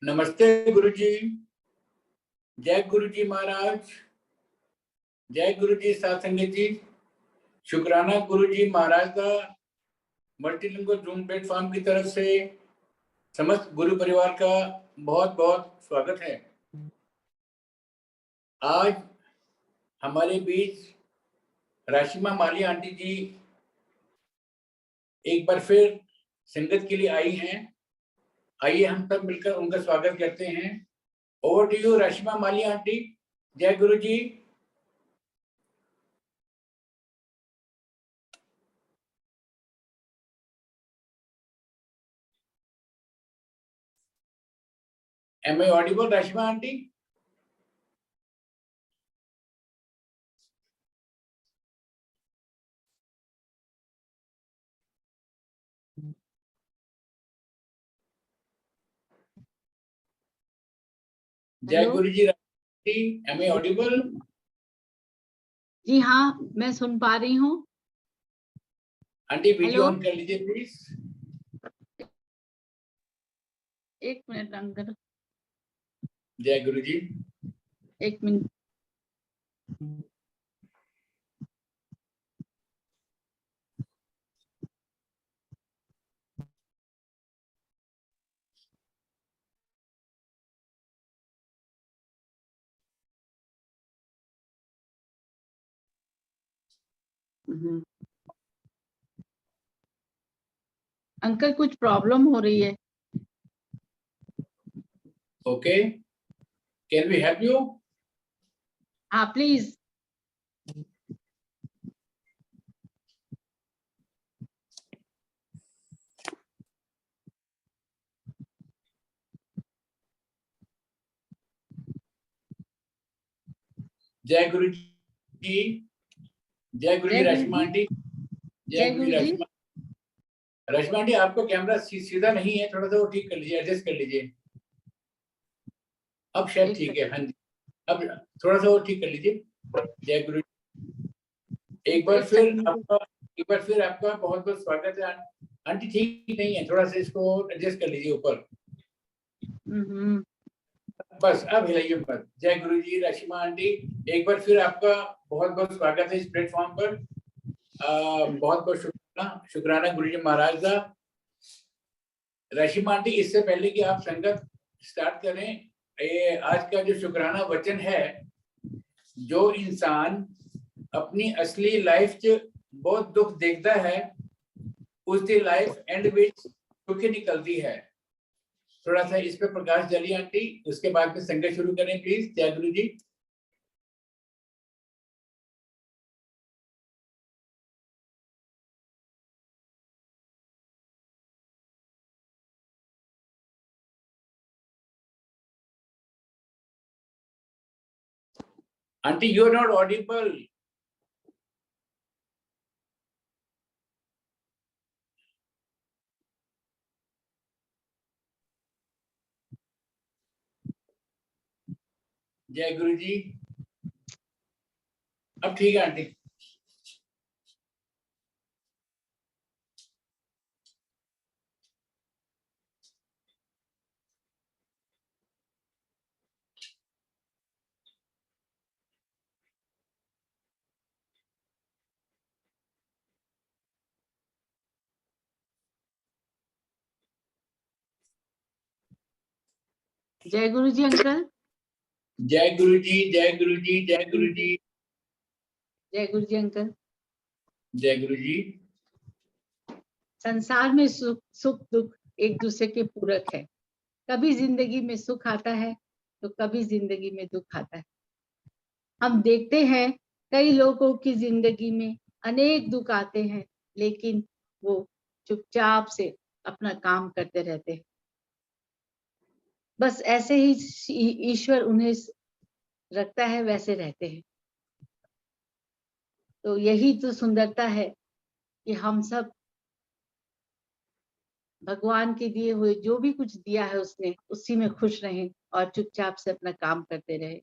नमस्ते गुरुजी। जय गुरुजी महाराज। जय गुरुजी सत्संगत जी। शुक्राना गुरुजी महाराज का मल्टीलिंगुअल जूम प्लेटफॉर्म की तरफ से समस्त गुरु परिवार का बहुत बहुत स्वागत है। आज हमारे बीच राशिमा माली आंटी जी एक बार फिर संगत के लिए आई हैं। आइए हम सब मिलकर उनका स्वागत करते हैं। Over to you Rashima Mali aunty. जय गुरु जी। Am I audible, Rashma aunty? जय गुरु जी। Am I audible? जी हाँ, मैं सुन पा रही हूँ। आंटी वीडियो ऑन कर लीजिए प्लीज। एक मिनट अंकल। जय गुरु जी। एक मिनट। अंकल कुछ प्रॉब्लम हो रही है। Okay, can we help you? हाँ प्लीज। जय गुरु जी। जय गुरु जी रश्मा आंटी। जय गुरु जी रश्मा। रश्मा आंटी आपको कैमरा सीधा नहीं है, थोड़ा सा वो ठीक कर लीजिए, एडजस्ट कर लीजिए। अब शायद ठीक है। हाँ जी, अब थोड़ा सा वो ठीक कर लीजिए। जय गुरु। एक बार फिर आपका बहुत बहुत स्वागत है। आंटी ठीक नहीं है, थोड़ा सा इसको एडजस्ट कर लीजिए ऊपर। बस अब हिलाइए मत। जय गुरु जी रशिमा आंटी, एक बार फिर आपका बहुत बहुत स्वागत है इस प्लेटफॉर्म पर। बहुत बहुत शुक्राना गुरु जी महाराज का। रशिमा आंटी, इससे पहले कि आप संगत स्टार्ट करें, ये आज का जो शुक्राना वचन है, जो इंसान अपनी असली लाइफ च बहुत दुख देखता है उसकी लाइफ एंड विच सुखी निकलती है। थोड़ा सा इस पे प्रकाश डालिए आंटी, उसके बाद में संगत शुरू करें प्लीज। जय गुरु जी। Aunty you are not audible. जय गुरु जी। अब ठीक है आंटी। जय गुरु जी अंकल। जय गुरु जी। जय गुरु जी। जय गुरु जी। जय गुरु जी अंकल। जय गुरु जी। संसार में सुख दुख एक दूसरे के पूरक है। कभी जिंदगी में सुख आता है तो कभी जिंदगी में दुख आता है। हम देखते हैं कई लोगों की जिंदगी में अनेक दुख आते हैं, लेकिन वो चुपचाप से अपना काम करते रहते हैं। बस ऐसे ही ईश्वर उन्हें रखता है, वैसे रहते हैं। तो यही तो सुंदरता है कि हम सब भगवान के दिए हुए जो भी कुछ दिया है उसने, उसी में खुश रहें और चुपचाप से अपना काम करते रहे।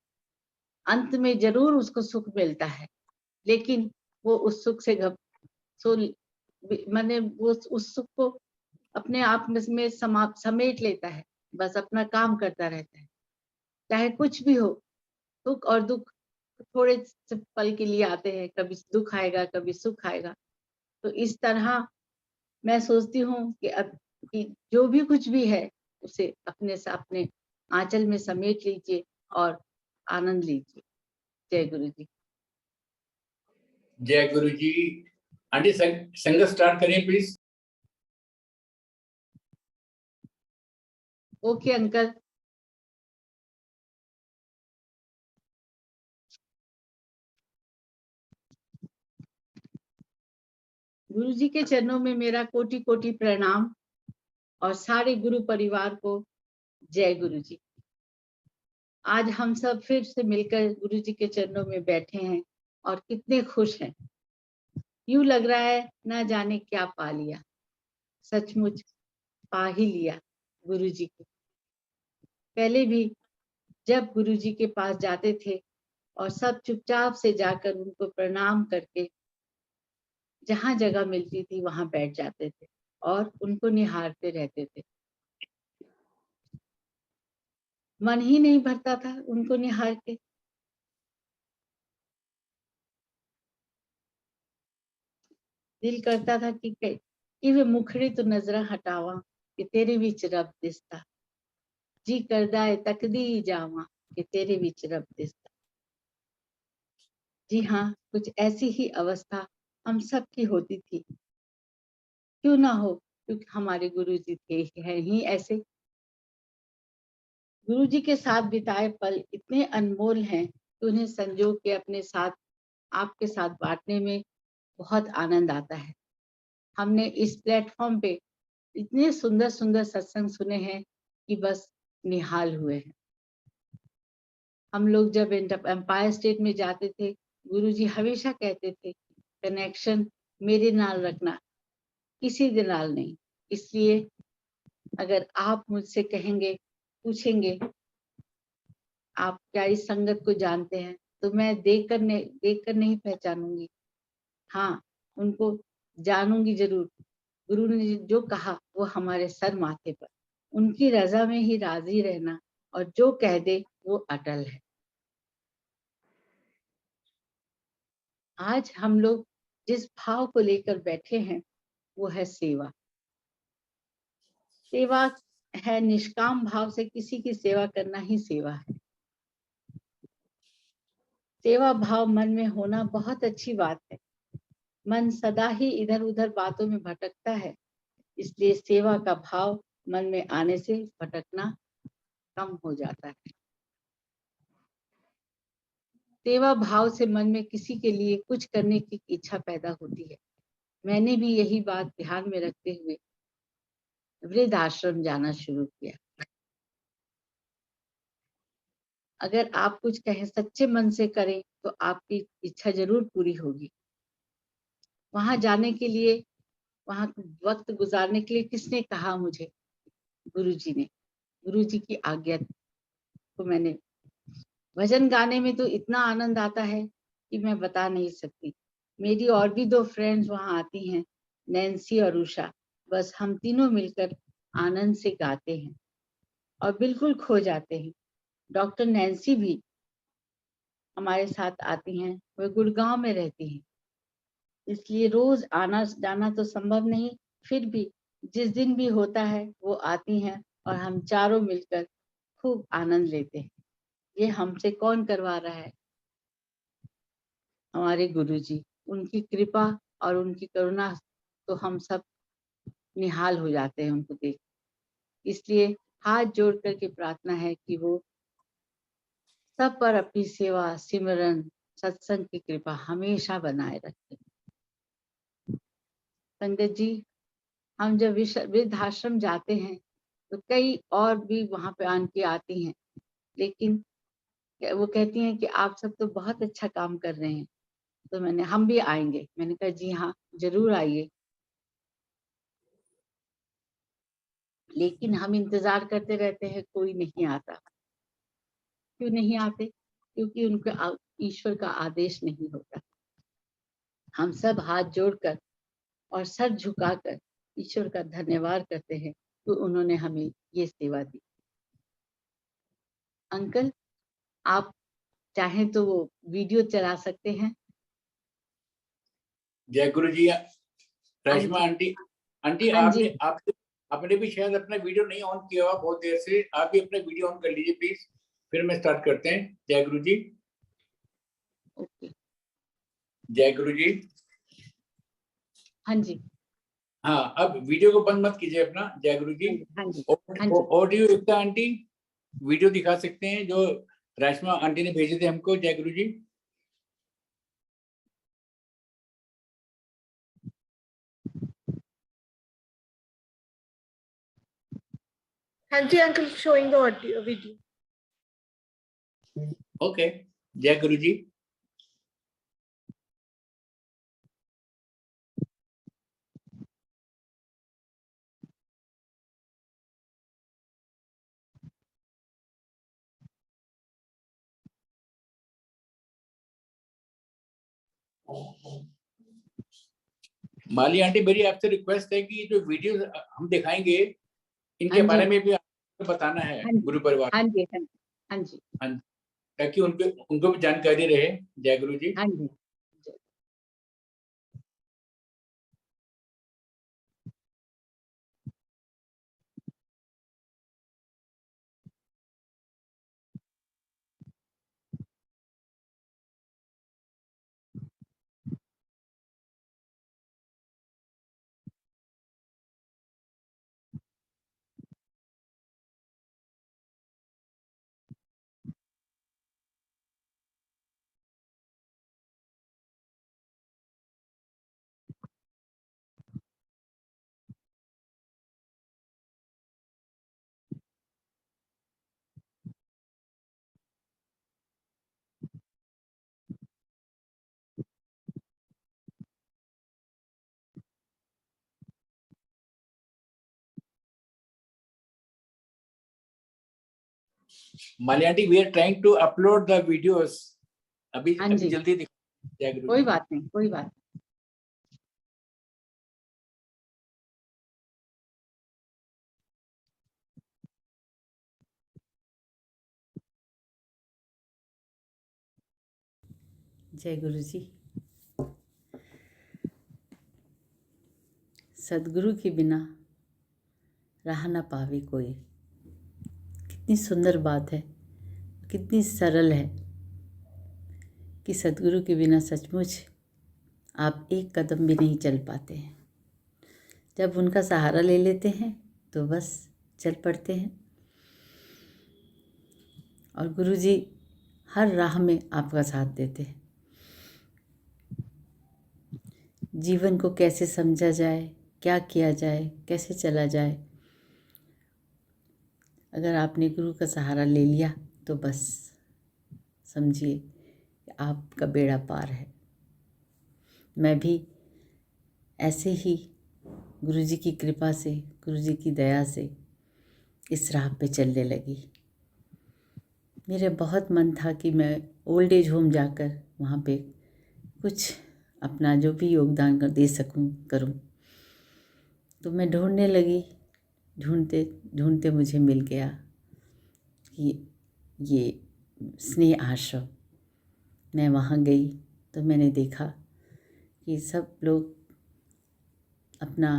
अंत में जरूर उसको सुख मिलता है, लेकिन वो उस सुख से माने वो उस सुख को अपने आप में समेट लेता है। बस अपना काम करता रहता है, चाहे कुछ भी हो। सुख और दुख थोड़े से पल के लिए आते हैं, कभी दुख आएगा, कभी सुख आएगा। तो इस तरह मैं सोचती हूँ कि अब कि जो भी कुछ भी है, उसे अपने से अपने आंचल में समेट लीजिए और आनंद लीजिए। जय गुरु जी। जय गुरु जी। आंटी संगत स्टार्ट करिए प्लीज। Okay uncle. गुरु जी के चरणों में मेरा कोटि कोटि प्रणाम और सारे गुरु परिवार को जय गुरु जी। आज हम सब फिर से मिलकर गुरु जी के चरणों में बैठे हैं और कितने खुश हैं। यूं लग रहा है ना जाने क्या पा लिया, सचमुच पा ही लिया गुरु जी को। पहले भी जब गुरु जी के पास जाते थे और सब चुपचाप से जाकर उनको प्रणाम करके जहां जगह मिलती थी वहां बैठ जाते थे और उनको निहारते रहते थे। मन ही नहीं भरता था उनको निहार के। दिल करता था कि वे मुखड़ी तो नजरा हटावा कि तेरे विच रब दिसता, जी करदा है तकदी जावा कि तेरे विच रब दिसता। जी हाँ, कुछ ऐसी ही अवस्था हम सब की होती थी। क्यों ना हो, क्योंकि हमारे गुरु जी थे हैं ही ऐसे। गुरु जी के साथ बिताए पल इतने अनमोल हैं कि उन्हें संजो के अपने साथ आपके साथ बांटने में बहुत आनंद आता है। हमने इस प्लेटफॉर्म पे इतने सुंदर सुंदर सत्संग सुने हैं कि बस निहाल हुए हैं। हम लोग जब एम्पायर स्टेट में जाते थे, गुरुजी हमेशा कहते थे कनेक्शन मेरे नाल रखना, किसी के नाल नहीं। इसलिए अगर आप मुझसे कहेंगे, पूछेंगे आप क्या इस संगत को जानते हैं, तो मैं देख कर नहीं पहचानूंगी। हाँ, उनको जानूंगी जरूर। गुरु ने जो कहा वो हमारे सर माथे पर, उनकी रजा में ही राजी रहना और जो कह दे वो अटल है। आज हम लोग जिस भाव को लेकर बैठे हैं वो है सेवा। सेवा है निष्काम भाव से किसी की सेवा करना ही सेवा है। सेवा भाव मन में होना बहुत अच्छी बात है। मन सदा ही इधर उधर बातों में भटकता है, इसलिए सेवा का भाव मन में आने से भटकना कम हो जाता है। सेवा भाव से मन में किसी के लिए कुछ करने की इच्छा पैदा होती है। मैंने भी यही बात ध्यान में रखते हुए वृद्ध आश्रम जाना शुरू किया। अगर आप कुछ कहें, सच्चे मन से करें तो आपकी इच्छा जरूर पूरी होगी। वहां जाने के लिए, वहां वक्त गुजारने के लिए किसने कहा मुझे? गुरुजी ने। गुरुजी की आज्ञा को मैंने, भजन गाने में तो इतना आनंद आता है कि मैं बता नहीं सकती। मेरी और भी 2 फ्रेंड्स वहां आती हैं, नैन्सी और उषा। बस हम तीनों मिलकर आनंद से गाते हैं और बिल्कुल खो जाते हैं। डॉक्टर नैन्सी भी हमारे साथ आती हैं, वे गुड़गांव में रहती हैं, इसलिए रोज आना जाना तो संभव नहीं। फिर भी जिस दिन भी होता है वो आती हैं और हम चारों मिलकर खूब आनंद लेते हैं। ये हमसे कौन करवा रहा है? हमारे गुरुजी। उनकी कृपा और उनकी करुणा तो हम सब निहाल हो जाते हैं उनको देख। इसलिए हाथ जोड़ करके प्रार्थना है कि वो सब पर अपनी सेवा, सिमरन, सत्संग की कृपा हमेशा बनाए रखें। संगत जी, हम जब वृद्धाश्रम जाते हैं तो कई और भी वहां पे आंटी आती हैं, लेकिन वो कहती हैं कि आप सब तो बहुत अच्छा काम कर रहे हैं। तो हम भी आएंगे। मैंने कहा जी हाँ, जरूर आइए। लेकिन हम इंतजार करते रहते हैं, कोई नहीं आता। क्यों नहीं आते? क्योंकि उनके ईश्वर का आदेश नहीं होता। हम सब हाथ जोड़कर और सर झुकाकर ईश्वर का धन्यवाद करते हैं कि उन्होंने हमें ये सेवा दी। अंकल, आप चाहें तो वो वीडियो चला सकते हैं। जय गुरु जी। रश्मा जी। आंटी हाँ जी। आपने भी शायद अपना वीडियो नहीं ऑन किया हुआ बहुत देर से, आप भी अपना वीडियो ऑन कर लीजिए प्लीज, फिर मैं स्टार्ट करते हैं। जय गुरु जी। ओके। जय गुरु जी। हाँ जी। हाँ, अब वीडियो को बंद मत कीजिए अपना। जय गुरु जी। हाँ जी। हाँ जी। ऑडियो एकता आंटी वीडियो दिखा सकते हैं जो रश्मा आंटी ने भेजे थे हमको। जय गुरु जी। हाँ जी uncle, showing the audio video. Okay. जय गुरु जी। माली आंटी, मेरी आपसे रिक्वेस्ट है कि जो वीडियो हम दिखाएंगे इनके हाँ बारे जी। में भी आपको बताना है हाँ जी। गुरु परिवार। हाँ जी। हाँ जी। हाँ, ताकि उनको भी जानकारी रहे। जय गुरु जी। हाँ जी। Mali aunty, we are trying to upload the videos अभी हाँ अभी जी। जल्दी जय गुरु कोई जी। बात नहीं, कोई बात। जय गुरु जी। सदगुरु के बिना रहा ना पावे कोई। कितनी सुंदर बात है, कितनी सरल है कि सदगुरु के बिना सचमुच आप एक कदम भी नहीं चल पाते हैं। जब उनका सहारा ले लेते हैं तो बस चल पड़ते हैं। और गुरु जी हर राह में आपका साथ देते हैं। जीवन को कैसे समझा जाए, क्या किया जाए, कैसे चला जाए, अगर आपने गुरु का सहारा ले लिया तो बस समझिए कि आपका बेड़ा पार है। मैं भी ऐसे ही गुरु जी की कृपा से, गुरु जी की दया से इस राह पे चलने लगी। मेरा बहुत मन था कि मैं ओल्ड एज होम जाकर वहाँ पे कुछ अपना जो भी योगदान दे सकूँ करूँ। तो मैं ढूंढने लगी, ढूंढते ढूंढते मुझे मिल गया कि ये स्नेह आश्रम। मैं वहाँ गई तो मैंने देखा कि सब लोग अपना,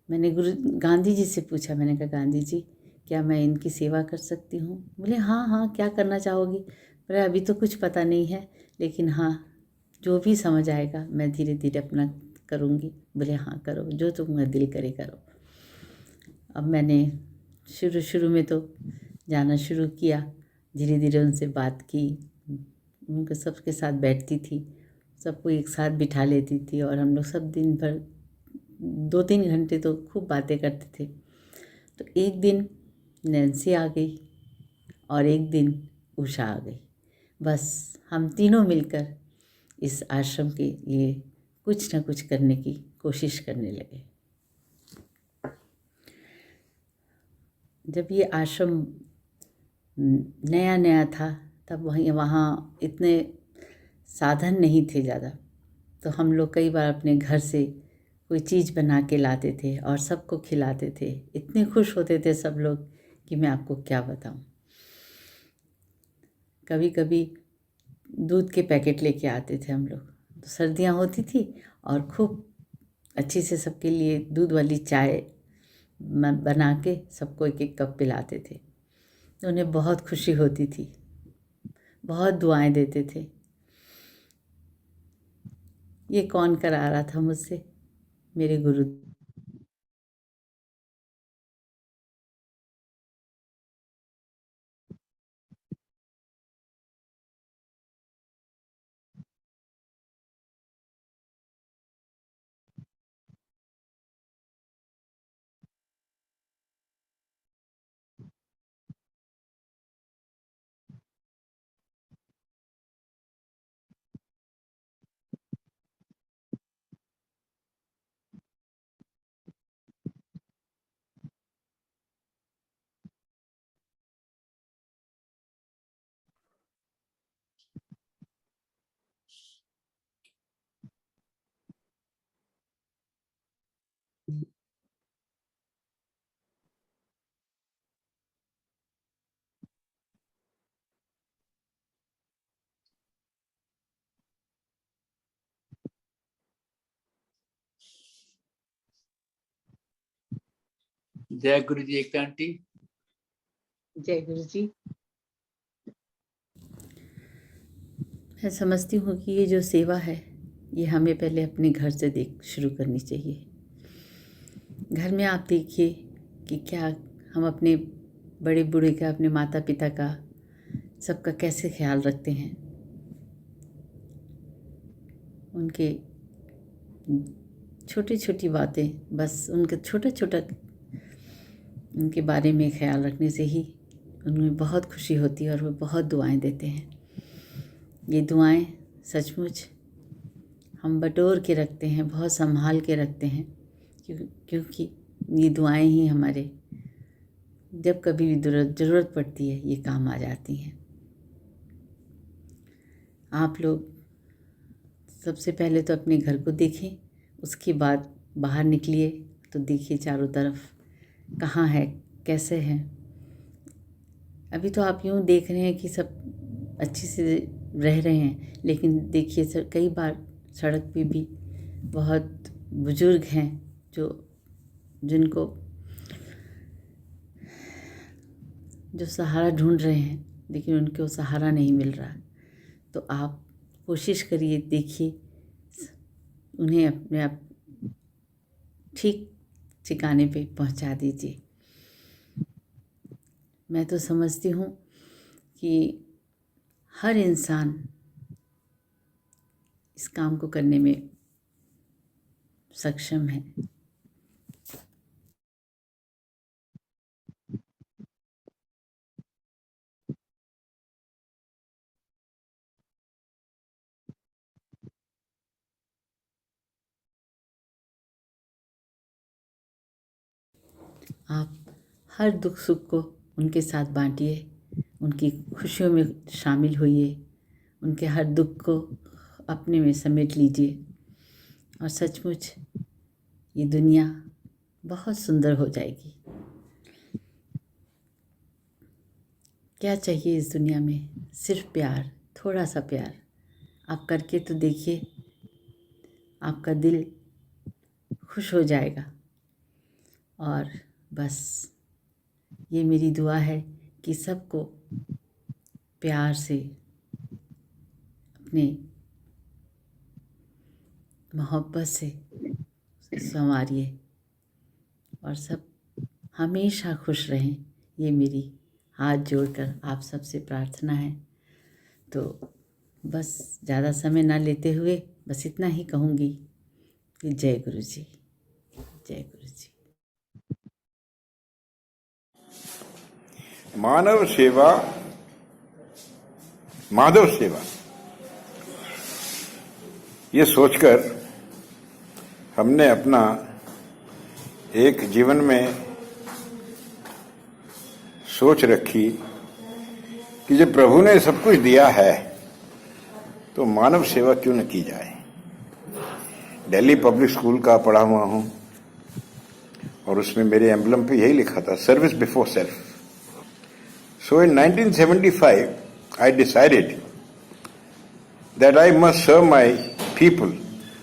मैंने गुरु गांधी जी से पूछा, मैंने कहा गांधी जी क्या मैं इनकी सेवा कर सकती हूँ? बोले हाँ हाँ, क्या करना चाहोगी? बोले अभी तो कुछ पता नहीं है, लेकिन हाँ जो भी समझ आएगा मैं धीरे धीरे अपना करूँगी। बोले हाँ करो, जो तुम्हारा दिल करे करो। अब मैंने शुरू में तो जाना शुरू किया, धीरे धीरे उनसे बात की, उनके सबके साथ बैठती थी, सबको एक साथ बिठा लेती थी और हम लोग सब दिन भर 2-3 घंटे तो खूब बातें करते थे। तो एक दिन नैन्सी आ गई और एक दिन उषा आ गई। बस हम तीनों मिलकर इस आश्रम के लिए कुछ न कुछ करने की कोशिश करने लगे। जब ये आश्रम नया नया था तब वहाँ इतने साधन नहीं थे ज़्यादा, तो हम लोग कई बार अपने घर से कोई चीज़ बना के लाते थे और सबको खिलाते थे। इतने खुश होते थे सब लोग कि मैं आपको क्या बताऊं। कभी कभी दूध के पैकेट लेके आते थे हम लोग। तो सर्दियाँ होती थी और खूब अच्छी से सबके लिए दूध वाली चाय बना के सबको एक एक कप पिलाते थे। तो उन्हें बहुत खुशी होती थी, बहुत दुआएं देते थे। ये कौन करा रहा था मुझसे? मेरे गुरु। जय गुरु जी। एकता आंटी। जय गुरु जी। मैं समझती हूँ कि ये जो सेवा है ये हमें पहले अपने घर से शुरू करनी चाहिए। घर में आप देखिए कि क्या हम अपने बड़े बूढ़े का, अपने माता पिता का, सबका कैसे ख्याल रखते हैं। उनके छोटी छोटी बातें, बस उनके छोटा छोटा उनके बारे में ख्याल रखने से ही उनमें बहुत खुशी होती है और वो बहुत दुआएं देते हैं। ये दुआएं सचमुच हम बटोर के रखते हैं, बहुत संभाल के रखते हैं, क्योंकि ये दुआएं ही हमारे जब कभी भी ज़रूरत पड़ती है ये काम आ जाती हैं। आप लोग सबसे पहले तो अपने घर को देखें, उसके बाद बाहर निकलिए तो देखिए चारों तरफ कहाँ है, कैसे हैं। अभी तो आप यूँ देख रहे हैं कि सब अच्छे से रह रहे हैं, लेकिन देखिए सर, कई बार सड़क पे भी बहुत बुजुर्ग हैं जो सहारा ढूंढ रहे हैं, लेकिन उनको सहारा नहीं मिल रहा। तो आप कोशिश करिए, देखिए, उन्हें अपने आप ठीक ठिकाने पे पहुंचा दीजिए। मैं तो समझती हूँ कि हर इंसान इस काम को करने में सक्षम है। आप हर दुख सुख को उनके साथ बांटिए, उनकी खुशियों में शामिल होइए, उनके हर दुख को अपने में समेट लीजिए और सचमुच ये दुनिया बहुत सुंदर हो जाएगी। क्या चाहिए इस दुनिया में? सिर्फ प्यार, थोड़ा सा प्यार। आप करके तो देखिए, आपका दिल खुश हो जाएगा। और बस ये मेरी दुआ है कि सबको प्यार से अपने मोहब्बत से संवारिए और सब हमेशा खुश रहें। ये मेरी हाथ जोड़कर आप सबसे प्रार्थना है। तो बस ज़्यादा समय ना लेते हुए बस इतना ही कहूँगी कि जय गुरु जी, जय गुरु जी। मानव सेवा, माधव सेवा, ये सोचकर हमने अपना एक जीवन में सोच रखी कि जब प्रभु ने सब कुछ दिया है तो मानव सेवा क्यों न की जाए। दिल्ली पब्लिक स्कूल का पढ़ा हुआ हूं और उसमें मेरे एम्बलम पे यही लिखा था, service before self. So in 1975 I decided that I must serve my people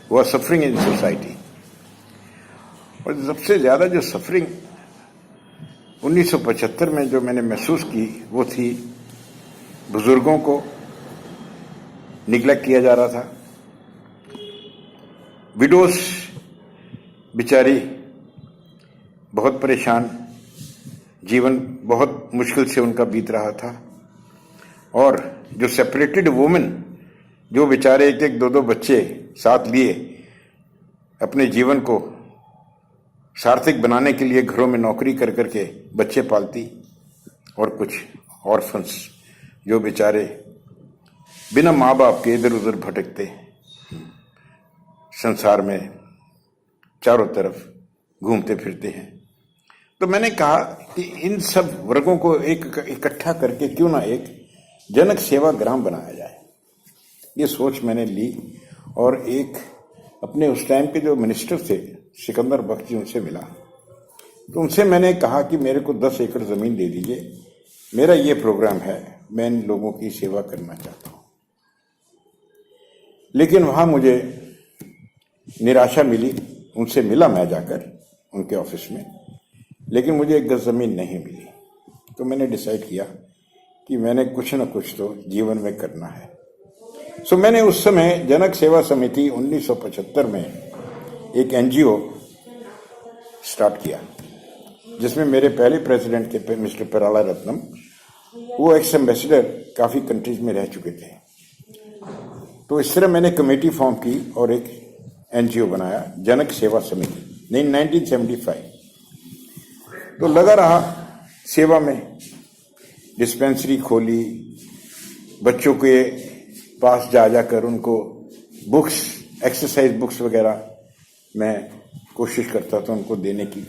who are suffering in society. और सबसे ज्यादा जो सफरिंग 1975 में जो मैंने महसूस की वो थी बुजुर्गों को निग्लेक्ट किया जा रहा था, विडोस बेचारी बहुत परेशान, जीवन बहुत मुश्किल से उनका बीत रहा था, और जो सेपरेटेड वुमेन जो बेचारे एक एक दो दो बच्चे साथ लिए अपने जीवन को सार्थक बनाने के लिए घरों में नौकरी कर करके बच्चे पालती, और कुछ ऑर्फन्स जो बेचारे बिना माँ बाप के इधर उधर भटकते संसार में चारों तरफ घूमते फिरते हैं। तो मैंने कहा कि इन सब वर्गों को एक इकट्ठा करके क्यों ना एक जनक सेवा ग्राम बनाया जाए। ये सोच मैंने ली और एक अपने उस टाइम के जो मिनिस्टर थे सिकंदर बख्श जी, उनसे मिला। तो उनसे मैंने कहा कि मेरे को 10 एकड़ जमीन दे दीजिए, मेरा ये प्रोग्राम है, मैं इन लोगों की सेवा करना चाहता हूं। लेकिन वहां मुझे निराशा मिली। उनसे मिला मैं जाकर उनके ऑफिस में, लेकिन मुझे 1 गज जमीन नहीं मिली। तो मैंने डिसाइड किया कि मैंने कुछ न कुछ तो जीवन में करना है। सो मैंने उस समय जनक सेवा समिति 1975 में एक एनजीओ स्टार्ट किया, जिसमें मेरे पहले प्रेसिडेंट थे मिस्टर पेराला रत्नम, वो एक्स एम्बेसडर काफी कंट्रीज में रह चुके थे। तो इस तरह मैंने कमेटी फॉर्म की और एक एनजीओ बनाया, जनक सेवा समिति, 1975। तो लगा रहा सेवा में, डिस्पेंसरी खोली, बच्चों के पास जा जाकर उनको बुक्स, एक्सरसाइज बुक्स वगैरह मैं कोशिश करता था उनको देने की।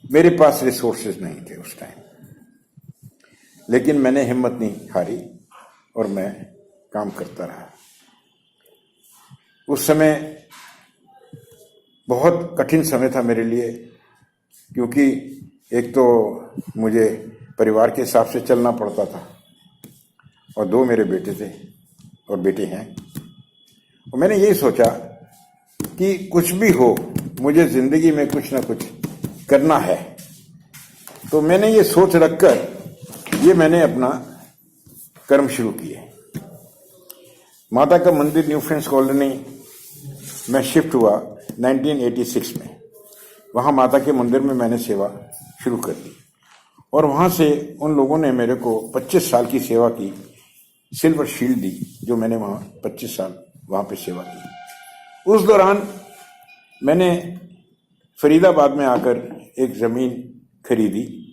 मेरे पास रिसोर्सेज नहीं थे उस टाइम, लेकिन मैंने हिम्मत नहीं हारी और मैं काम करता रहा। उस समय बहुत कठिन समय था मेरे लिए, क्योंकि एक तो मुझे परिवार के हिसाब से चलना पड़ता था और 2 मेरे बेटे थे और बेटे हैं। और मैंने यही सोचा कि कुछ भी हो, मुझे जिंदगी में कुछ ना कुछ करना है। तो मैंने ये सोच रखकर ये मैंने अपना कर्म शुरू किए। माता का मंदिर न्यू फ्रेंड्स कॉलोनी में शिफ्ट हुआ 1986 में। वहां माता के मंदिर में मैंने सेवा शुरू कर दी और वहां से उन लोगों ने मेरे को 25 साल की सेवा की सिल्वर शील्ड दी, जो मैंने वहां 25 साल वहां पे सेवा की। उस दौरान मैंने फरीदाबाद में आकर एक जमीन खरीदी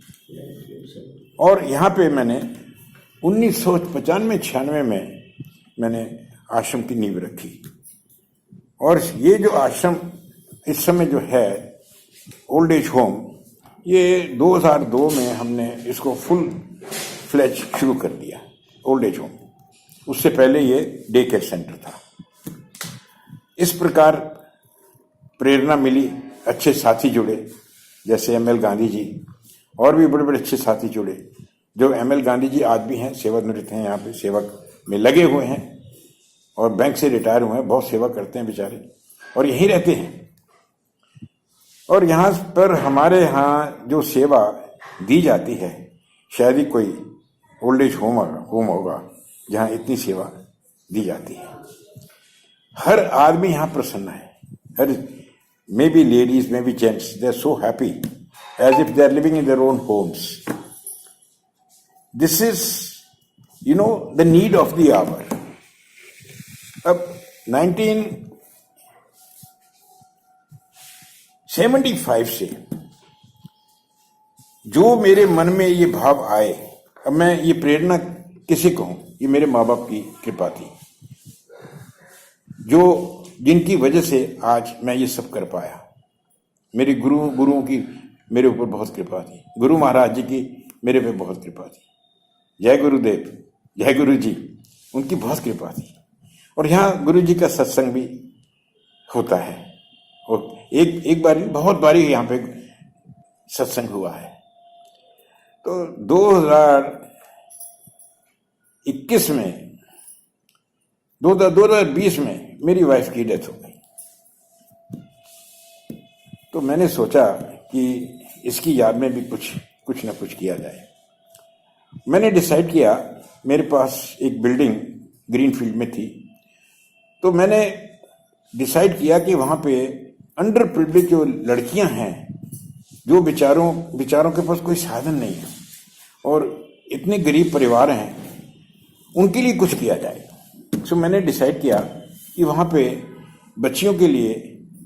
और यहाँ पे मैंने 1995-96 में मैंने आश्रम की नींव रखी। और ये जो आश्रम इस समय जो है ओल्ड एज होम, ये 2002 में हमने इसको फुल फ्लैज शुरू कर दिया, ओल्ड एज होम। उससे पहले ये डे केयर सेंटर था। इस प्रकार प्रेरणा मिली, अच्छे साथी जुड़े, जैसे एमएल गांधी जी, और भी बड़े बड़े अच्छे साथी जुड़े। जो एमएल गांधी जी आज भी हैं, सेवानिवृत्त हैं, यहाँ पे सेवा में लगे हुए हैं और बैंक से रिटायर हुए हैं, बहुत सेवा करते हैं बेचारे और यहीं रहते हैं। और यहाँ पर हमारे यहाँ जो सेवा दी जाती है, शायद ही कोई ओल्ड एज होम होगा जहाँ इतनी सेवा दी जाती है। हर आदमी यहाँ प्रसन्न है, हर may be ladies, may be gents, they are so happy as if they are living in their own homes. This is the need of the hour. अब 1975 से जो मेरे मन में ये भाव आए, अब मैं ये प्रेरणा किसे कहूं, ये मेरे माँ बाप की कृपा थी, जिनकी वजह से आज मैं ये सब कर पाया। मेरे गुरुओं की मेरे ऊपर बहुत कृपा थी, गुरु महाराज जी की मेरे पे बहुत कृपा थी, जय गुरुदेव, जय गुरु जी, उनकी बहुत कृपा थी। और यहाँ गुरु जी का सत्संग भी होता है और एक बारी, बहुत बारी यहाँ पे सत्संग हुआ है। तो 2021 में 2020 में मेरी वाइफ की डेथ हो गई। तो मैंने सोचा कि इसकी याद में भी कुछ ना कुछ किया जाए। मैंने डिसाइड किया, मेरे पास एक बिल्डिंग ग्रीनफील्ड में थी, तो मैंने डिसाइड किया कि वहां पे अंडर प्रिविलेज जो लड़कियां हैं, जो बेचारों के पास कोई साधन नहीं है और इतने गरीब परिवार हैं, उनके लिए कुछ किया जाए। सो मैंने डिसाइड किया कि वहाँ पे बच्चियों के लिए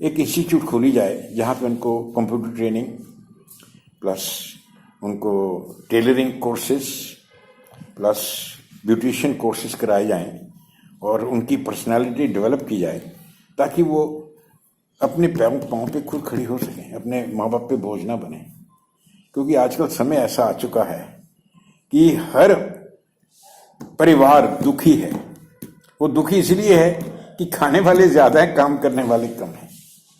एक इंस्टीट्यूट खोली जाए, जहाँ पे उनको कंप्यूटर ट्रेनिंग प्लस उनको tailoring courses plus beautician courses कराए जाएं और उनकी पर्सनालिटी डेवलप की जाए, ताकि वो अपने पाँव पे खुद खड़ी हो सकें, अपने माँ बाप पे बोझ ना बने। क्योंकि आजकल समय ऐसा आ चुका है कि हर परिवार दुखी है। वो दुखी इसलिए है कि खाने वाले ज्यादा हैं, काम करने वाले कम हैं,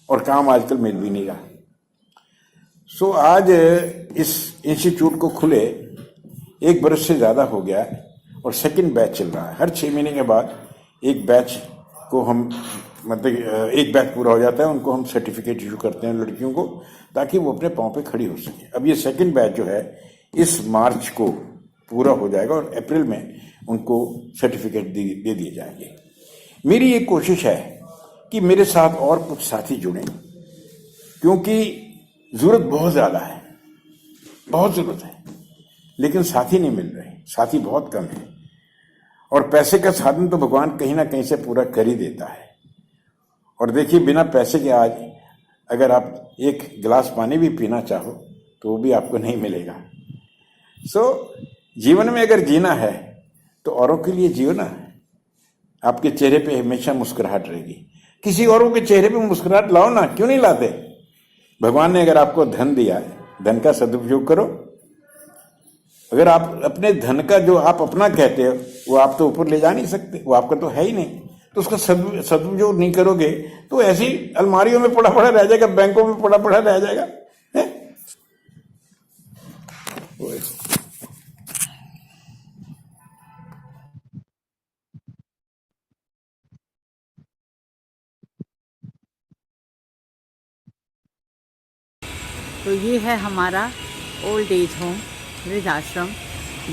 और काम आजकल मिल भी नहीं रहा। सो आज इस इंस्टीट्यूट को खुले 1 बरस से ज्यादा हो गया है और सेकंड बैच चल रहा है। हर 6 महीने के बाद एक बैच को हम मतलब एक बैच पूरा हो जाता है, उनको हम सर्टिफिकेट इशू करते हैं लड़कियों को, ताकि वो अपने पाँव पे खड़ी हो सके। अब ये सेकंड बैच जो है इस मार्च को पूरा हो जाएगा और अप्रैल में उनको सर्टिफिकेट दे दिए जाएंगे। मेरी ये कोशिश है कि मेरे साथ और कुछ साथी जुड़ें, क्योंकि जरूरत बहुत ज्यादा है, बहुत जरूरत है, लेकिन साथी नहीं मिल रहे, साथी बहुत कम है। और पैसे का साधन तो भगवान कहीं ना कहीं से पूरा कर ही देता है। और देखिए, बिना पैसे के आज अगर आप एक गिलास पानी भी पीना चाहो तो वो भी आपको नहीं मिलेगा। सो जीवन में अगर जीना है तो औरों के लिए जियो ना। आपके चेहरे पे हमेशा मुस्कुराहट रहेगी। किसी औरों के चेहरे पे मुस्कुराहट लाओ ना, क्यों नहीं लाते? भगवान ने अगर आपको धन दिया है, धन का सदुपयोग करो। अगर आप अपने धन का जो आप अपना कहते हो वो आप तो ऊपर ले जा नहीं सकते, वो आपका तो है ही नहीं, तो उसका सदुपयोग नहीं करोगे तो ऐसी अलमारियों में पड़ा पड़ा रह जाएगा, बैंकों में पड़ा पड़ा रह जाएगा है? तो ये है हमारा ओल्ड एज होम वृद्धाश्रम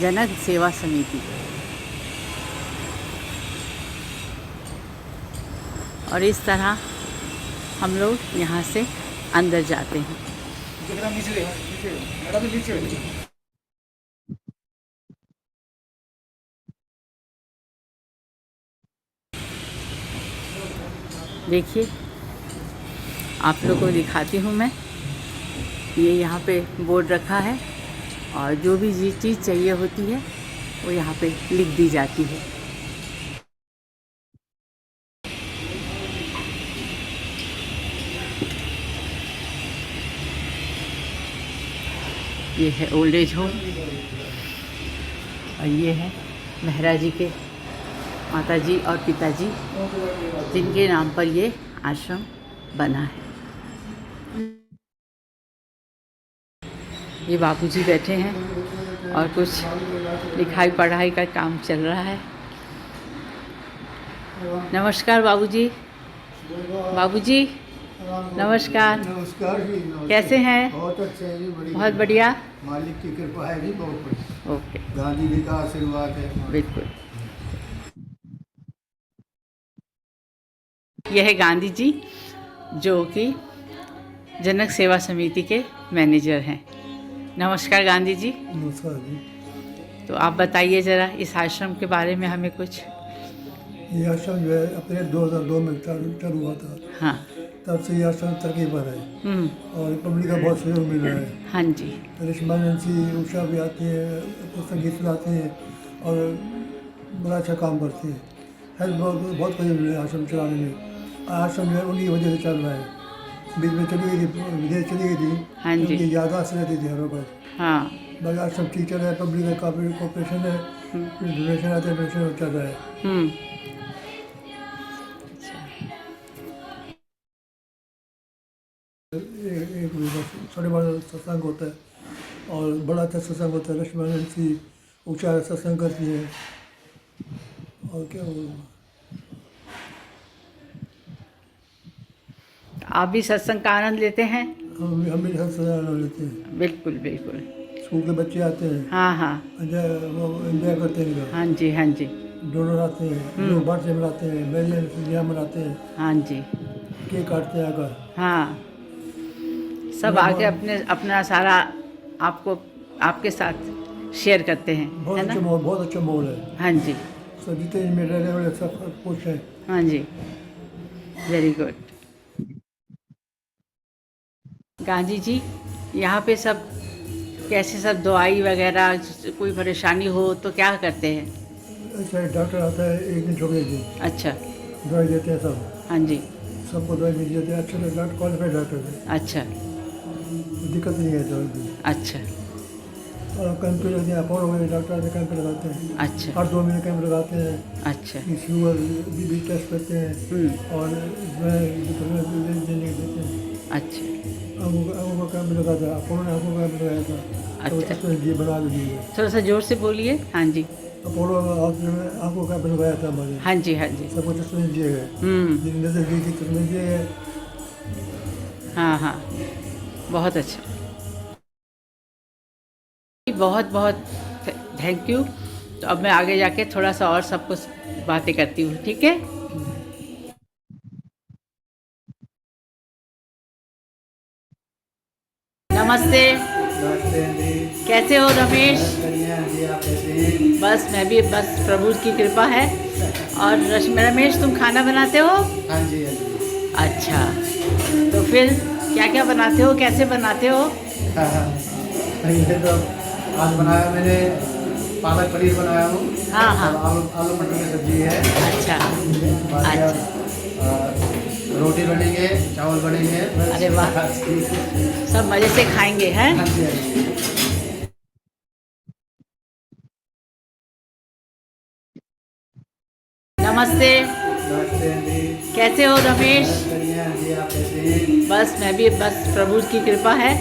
जनक सेवा समिति। और इस तरह हम लोग यहाँ से अंदर जाते हैं। देखिए, आप लोगों को दिखाती हूँ मैं। ये यहाँ पे बोर्ड रखा है और जो भी चीज़ चाहिए होती है वो यहाँ पे लिख दी जाती है। ये है ओल्ड एज होम और ये है मेहरा जी के माताजी और पिताजी, जिनके नाम पर ये आश्रम बना है। ये बाबूजी बैठे हैं और कुछ लिखाई पढ़ाई का काम चल रहा है। नमस्कार बाबूजी। बाबूजी नमस्कार। नमस्कार जी। नमस्कार। कैसे हैं? बहुत अच्छे हैं जी, बढ़िया। बहुत बढ़िया। मालिक की कृपा है जी, बहुत बढ़िया। ओके, गांधी जी का आशीर्वाद है। बिल्कुल। यह है गांधी जी, जो कि जनक सेवा समिति के मैनेजर हैं। नमस्कार गांधी जी। नमस्कार जी। तो आप बताइए ज़रा इस आश्रम के बारे में हमें कुछ। ये आश्रम जो है अपने 2002 में चालू हुआ था। हाँ। तब से ये आश्रम तरक्की पर है और पब्लिक का बहुत सहयोग मिल रहा है। हाँ जी। करिश्मा नैंसी उषा भी आती है, तो संगीत सुनाती है और बड़ा अच्छा काम करती है। हेल्प बहुत कुछ मिल रहा है आश्रम चलाने में। आश्रम जो है उन्हीं की वजह से चल रहा है। बीच में चली गई थी, विदेश चली गई थी। हाँ जी। उनकी याददाश्त रहती थी हर वक्त। हाँ। बाकी आश्रम टीचर है, पब्लिक का काफ़ी कोऑपरेशन है, डोनेशन आते हैं, डोनेशन चल रहा है। एक 12:30 सत्संग होता है और बड़ा अच्छा सत्संग होता है। लक्ष्मण नैंसी ऊंचा सत्संग करती है और क्या बोलूँ। आप भी सत्संग का आनंद लेते हैं? हम भी हर सजा लेते हैं। बिल्कुल बिल्कुल। स्कूल के बच्चे आते हैं, हाँ हाँ वो एंजॉय करते हैं इधर। हाँ जी हाँ जी डोनर आते हैं, लोग बर्थडे मनाते हैं, मैरिज मनाते हैं, हाँ जी केक काटते हैं आकर। हाँ। सब आके अपने अपना सारा आपको आपके साथ शेयर करते हैं, बहुत है अच्छा ना? माहौल, बहुत अच्छा माहौल है। हाँ जी सब जितने में रहने वाले सब खुश हैं। हाँ जी, वेरी गुड। गांधी जी, यहाँ पे सब कैसे, सब दवाई वगैरह, कोई परेशानी हो तो क्या करते हैं? अच्छा डॉक्टर आता है एक दिन छोड़ के दिन, अच्छा दवाई देते हैं सब, हाँ जी सबको दवाई मिल जाती है। अच्छे डॉक्टर, क्वालिफाइड डॉक्टर है, अच्छा दिक्कत नहीं है दवाई की। अच्छा और कैंप लगते हैं, अपोलो में डॉक्टर आते कैंप लगाते हैं, अच्छा हर 2 महीने कैंप लगाते हैं। अच्छा शुगर भी टेस्ट करते हैं और देने देते हैं। अच्छा आंखों का कैंप लगा था, अपोलो ने आंखों का कैंप लगाया था, तो अच्छा। चश्मे जी बना भी दिए। थोड़ा सा जोर से बोलिए। हाँ जी अपोलो हॉस्पिटल में आंखों का कैंप लगाया था हमारे, हाँ जी हाँ जी सबको चश्मे दिए गए, जिन नजर दी थी चश्मे दिए गए। हाँ हाँ, बहुत अच्छा, बहुत बहुत थैंक यू। तो अब मैं आगे जाके थोड़ा सा और सबको बातें करती हूँ, ठीक है? नमस्ते, कैसे हो रमेश? बस मैं भी, बस प्रभु की कृपा है। और रमेश, तुम खाना बनाते हो? हाँ जी हाँ जी। अच्छा, तो फिर क्या क्या बनाते हो, कैसे बनाते हो? ये तो आज बनाया मैंने, पालक पनीर बनाया हूँ। हाँ हाँ और आलू मटर की सब्जी है। अच्छा बाकी अच्छा। रोटी बनेंगे, चावल बनेंगे। अरे वाह, सब मज़े से खाएंगे, हैं? हाँ जी हाँ जी। नमस्ते, नमस्ते जी। कैसे हो रमेश? बढ़िया जी, आप कैसे हैं? बस मैं भी, बस प्रभु की कृपा है।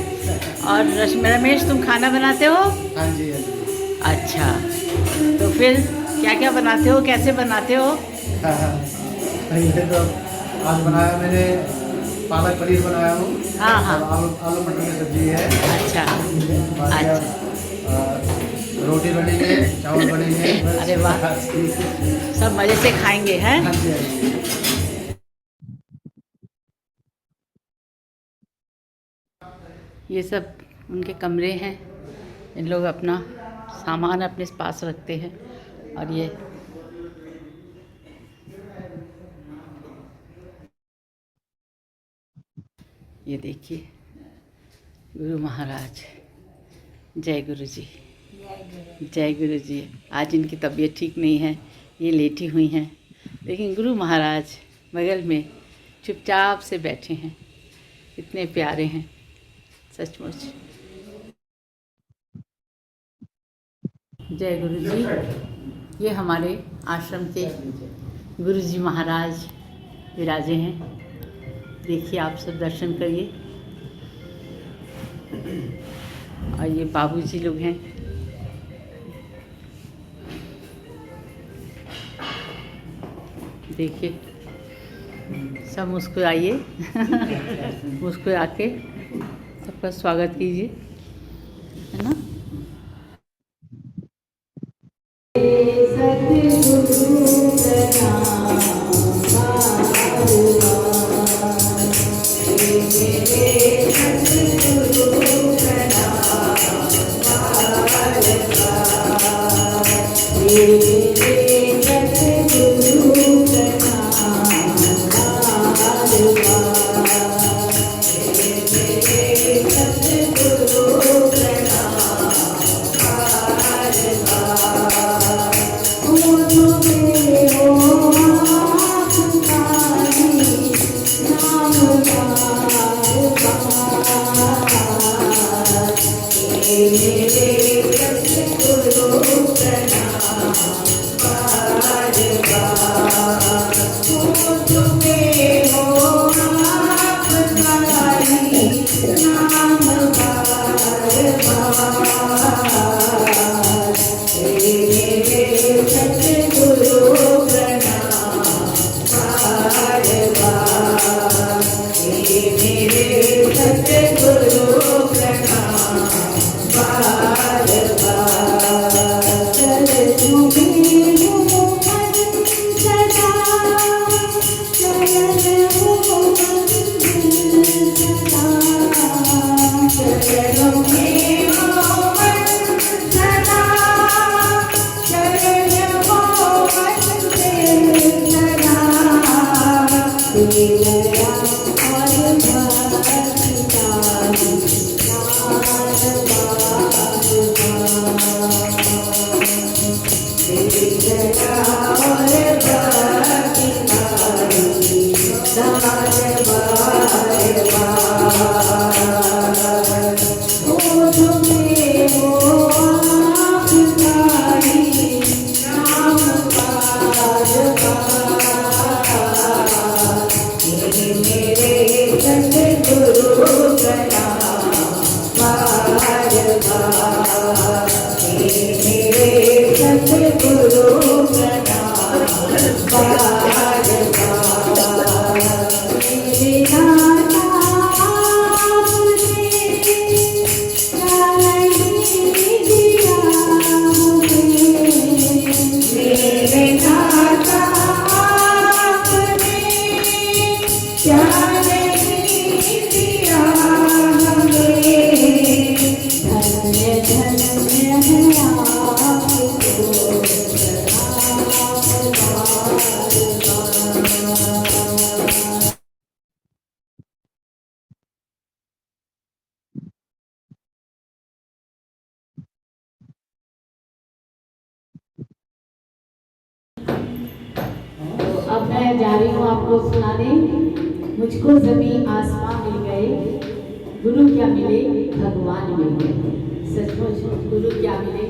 और रमेश, तुम खाना बनाते हो? हाँ जी हाँ जी। अच्छा, तो फिर क्या क्या बनाते हो, कैसे बनाते हो? ये तो आज बनाया मैंने, पालक पनीर बनाया हूँ। हाँ हाँ और आलू मटर की सब्जी है। अच्छा बाकी अच्छा। रोटी बनेंगे, चावल बनेंगे। अरे वाह, सब मज़े से खाएंगे, हैं? हाँ जी हाँ जी। ये सब उनके कमरे हैं, इन लोग अपना सामान अपने पास रखते हैं। और ये देखिए, गुरु महाराज, जय गुरु जी, जय गुरु जी। आज इनकी तबीयत ठीक नहीं है, ये लेटी हुई हैं, लेकिन गुरु महाराज बगल में चुपचाप से बैठे हैं। इतने प्यारे हैं सचमुच। जय गुरु जी। ये हमारे आश्रम के गुरु जी महाराज विराजे हैं। देखिए, आप सब दर्शन करिए। और ये बाबूजी लोग हैं। देखिए, सब मुस्कुराइए। मुस्कुरा के सबका स्वागत कीजिए, है ना? तो अब मैं जा रही हूँ आपको सुनाने। मुझको ज़मीं आसमां मिल गए, गुरु क्या मिले भगवान मिल गए। सचमुच गुरु क्या मिले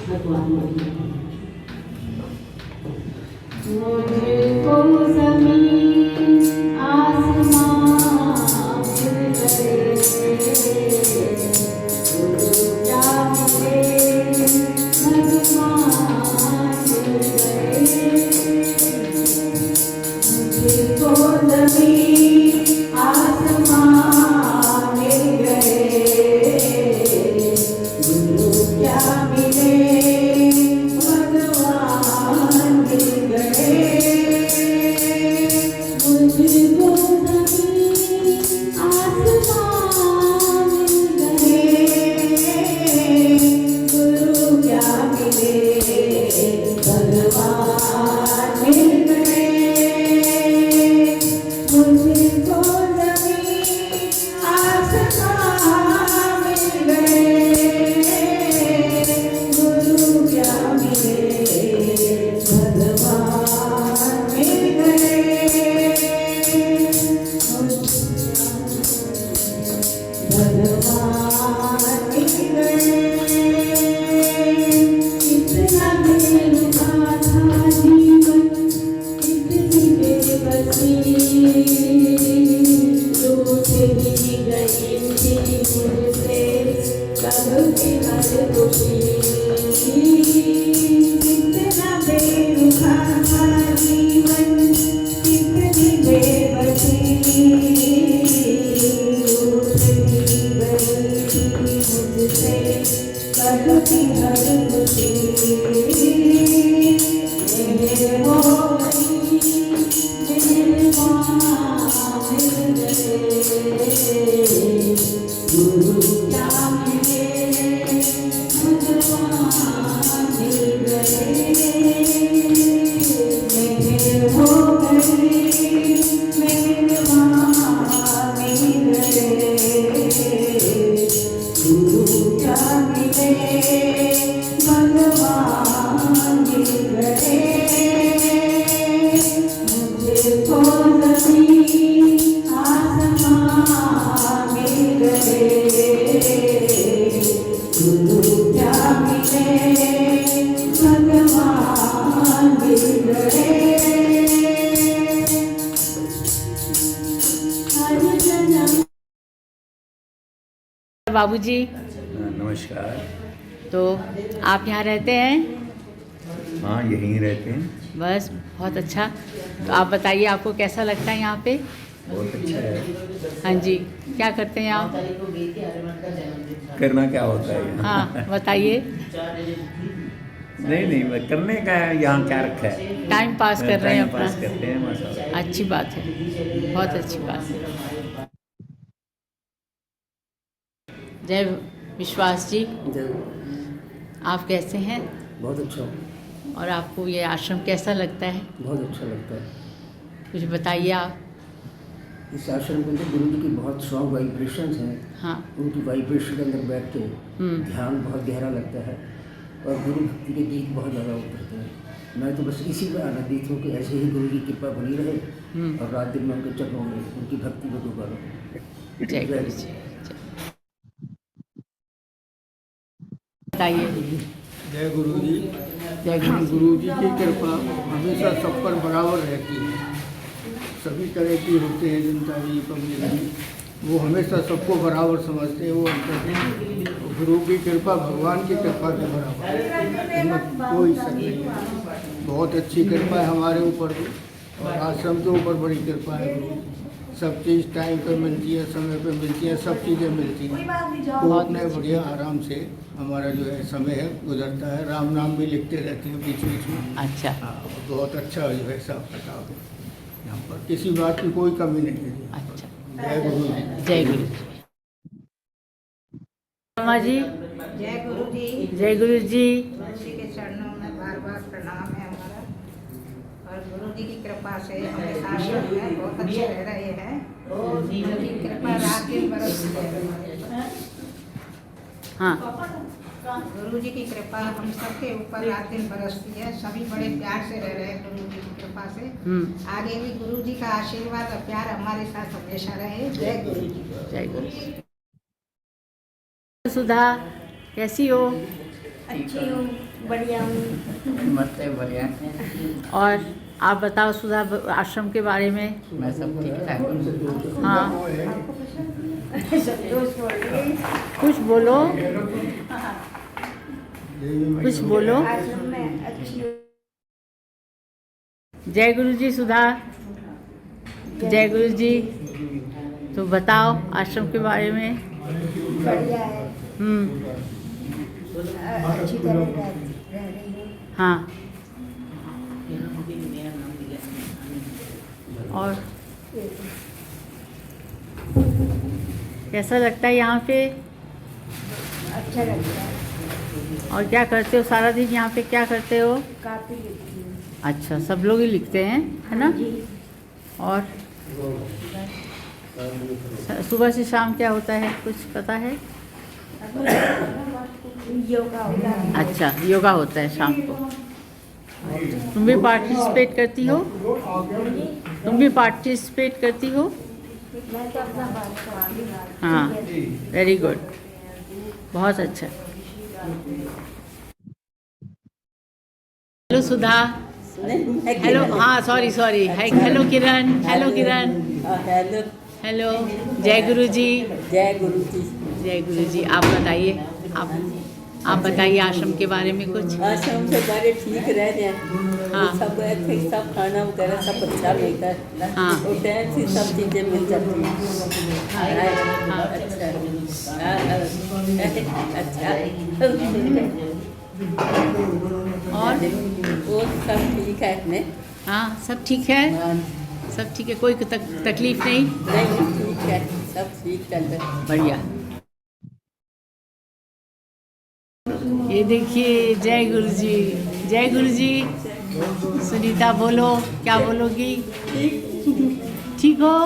भगवान मिल गए। मुझको ज़मीं आसमां मिल गए, गुरु क्या मिले भगवान मिल गए। मुझको ज़मीं आसमां मिल गए, गुरु क्या मिले भगवान मिल गए। मुझको ज़मीं आसमां मिल गए, गुरु क्या मिले भगवान मिल गए। मुझको ज़मीं आसमां मिल गए, गुरु क्या मिले भगवान मिल गए। भगवान मिल गए। इतना बेरुखा था जीवन, इतनी बेबसी, रूठी गई थी मुझसे कब की हर खुशी। इतना बेरुखा था जीवन, इतनी बेबसी, रूठी गई थी मुझसे कब की हर खुशी। मेरे हो गई मेरे वहाँ मिल गए, गुरु क्या मिले भगवान मिल गए। मेरे हो गई मेरे वहाँ मिल गए, गुरु क्या मिले भगवान मिल गए। मुझको ज़मीं आसमां मिल गए, गुरु क्या मिले भगवान मिल गए। हर जन्म बाबूजी। नमस्कार। तो आप यहाँ रहते हैं? हाँ, यहीं रहते हैं। बस बहुत अच्छा। तो आप बताइए आपको कैसा लगता है यहाँ पे? बहुत अच्छा है। हाँ जी, क्या करते हैं आप? करना क्या होता है यहाँ? हाँ बताइए। नहीं, करने का यहाँ क्या रखा है? टाइम पास कर रहे हैं टाइम पास अपना। करते हैं, माशाल्लाह। अच्छी बात है, बहुत अच्छी बात है। जय विश्वास जी, आप कैसे हैं? बहुत अच्छा, और आपको ये आश्रम कैसा लगता है? बहुत अच्छा लगता है। कुछ बताइए आप। इस आश्रम के अंदर गुरु जी की बहुत स्ट्रॉन्ग वाइब्रेशंस हैं। हाँ। उनकी वाइब्रेशन के अंदर बैठ के ध्यान बहुत गहरा लगता है और गुरु भक्ति के गीत बहुत ज़्यादा उतरते हैं। मैं तो बस इसी में आनंदित हूँ कि ऐसे ही गुरु की कृपा बनी रहे और रात दिन में उनके चरणों में उनकी भक्ति को जो करो। जय गुरु जी। बताइए। जय गुरु जी। जय गुरु जी। गुरु जी की कृपा हमेशा सब पर बराबर रहती है। सभी तरह की होते हैं जनता भी पब्लिक भी, वो हमेशा सबको बराबर समझते हैं। वो गुरु की कृपा भगवान की कृपा के बराबर है, इनमें कोई शक नहीं है। बहुत अच्छी कृपा है हमारे ऊपर भी, और आश्रम के ऊपर बड़ी कृपा है। गुरु की सब चीज़ टाइम पर मिलती है, समय पर मिलती है, सब चीज़ें मिलती हैं। तो अपने बढ़िया आराम से हमारा जो है समय है गुजरता है। राम नाम भी लिखते रहते हैं बीच बीच में। अच्छा। हाँ, बहुत अच्छा जो है सब किताब है यहाँ पर, किसी बात की कोई कमी नहीं है। अच्छा। जय गुरु जी। जय गुरु जी। अम्मा जी। जय गुरु जी। जय गुरु जी। गुरु के चरणों में बार बार प्रणाम है हमारा, और गुरु जी की कृपा से हमें आश्रम में बहुत अच्छे रह रहे हैं। गुरु की कृपा रात दिन बरसती है। हाँ। गुरु जी की कृपा हम सबके ऊपर रात दिन बरसती है। सभी बड़े प्यार से रह रहे हैं गुरु जी की कृपा से। आगे भी गुरु जी का आशीर्वाद और प्यार हमारे साथ हमेशा रहे। जय गुरु जी। जय गुरु जी। सुधा कैसी हो? अच्छी हूँ, बढ़िया हूँ। मस्त है, बढ़िया। और आप बताओ सुधा, आश्रम के बारे में। मैं सब ठीक ठाक हूँ। हाँ, संतोष बोल रही। कुछ बोलो, कुछ बोलो। आश्रम में अच्छी हूँ। जय गुरु जी सुधा। जय गुरु जी। तो बताओ आश्रम के बारे में। बढ़िया है, अच्छी तरह रह रही हूँ। हाँ। और कैसा लगता है यहाँ पे? अच्छा लगता है। और क्या करते हो सारा दिन यहाँ पे, क्या करते हो? काफी लिखती हूँ। अच्छा, सब लोग ही लिखते हैं, है ना? और सुबह से शाम क्या होता है, कुछ पता है? योगा होता है। अच्छा, योगा होता है शाम को। तुम भी पार्टिसिपेट करती हो? तुम भी पार्टिसिपेट करती हो? मैं तो अपना बात करती हूँ। हाँ, वेरी गुड, बहुत अच्छा। हेलो सुधा। हेलो, हाँ सॉरी सॉरी। हेलो किरण। हेलो किरण। हेलो। हेलो। जय गुरु जी। जय गुरु जी। जय गुरु जी। आप बताइए, आप बताइए आश्रम के बारे में कुछ। आश्रम से बड़े ठीक रह रहे हैं। हाँ। सब अच्छे, सब खाना वगैरह सब अच्छा मिलता है। हाँ। और टाइम से सब चीज़ें मिल जाती हैं। हाँ। अच्छा। अच्छा। और वो सब ठीक है इसमें। हाँ, सब ठीक है। सब ठीक है, कोई तकलीफ नहीं। नहीं, ठीक है, सब ठीक चल रहा है। बढ़िया। ये देखिए, जय गुरु जी। जय गुरु जी। सुनीता बोलो, क्या बोलोगी? ठीक हो?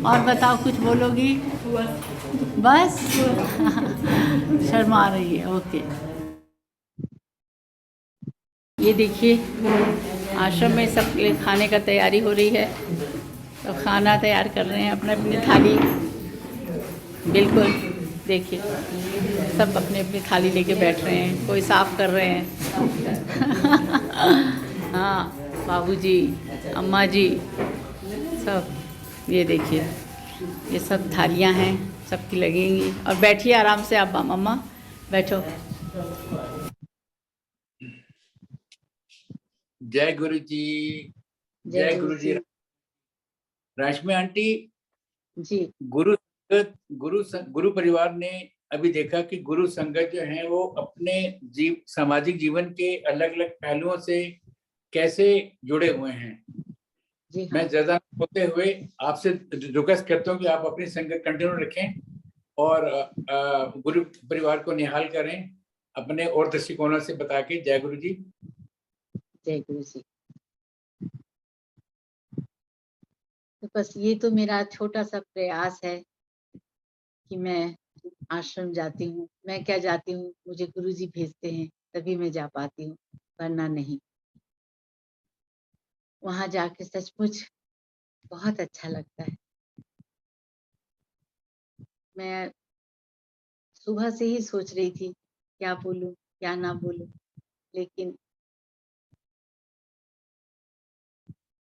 और बताओ, कुछ बोलोगी? बस शर्मा रही है। ओके। ये देखिए, आश्रम में सबके लिए खाने का तैयारी हो रही है। तो खाना तैयार कर रहे हैं, अपने अपनी थाली। बिल्कुल, देखिए सब अपने अपनी थाली लेके बैठ रहे हैं, कोई साफ कर रहे हैं। हाँ, बाबूजी, अम्मा जी, सब। ये देखिए, ये सब थालियां हैं, सबकी लगेंगी। और बैठिए आराम से, आप अम्मा बैठो। जय गुरु जी। जय गुरु जी। रश्मि आंटी जी। गुरु परिवार ने अभी देखा कि गुरु संगत जो है वो अपने सामाजिक जीवन के अलग अलग पहलुओं से कैसे जुड़े हुए हैं। जी हाँ। मैं ज्यादा होते हुए आपसे रिक्वेस्ट करता हूँ कि आप अपनी संगत कंटिन्यू रखें और गुरु परिवार को निहाल करें अपने और दृष्टिकोणों से बता के। जय गुरु जी। जय गुरु जी। तो बस ये तो मेरा छोटा सा प्रयास है कि मैं आश्रम जाती हूँ। मैं क्या जाती हूँ, मुझे गुरुजी भेजते हैं तभी मैं जा पाती हूँ, वरना नहीं। वहां जाके सचमुच बहुत अच्छा लगता है। मैं सुबह से ही सोच रही थी क्या बोलूं क्या ना बोलूं, लेकिन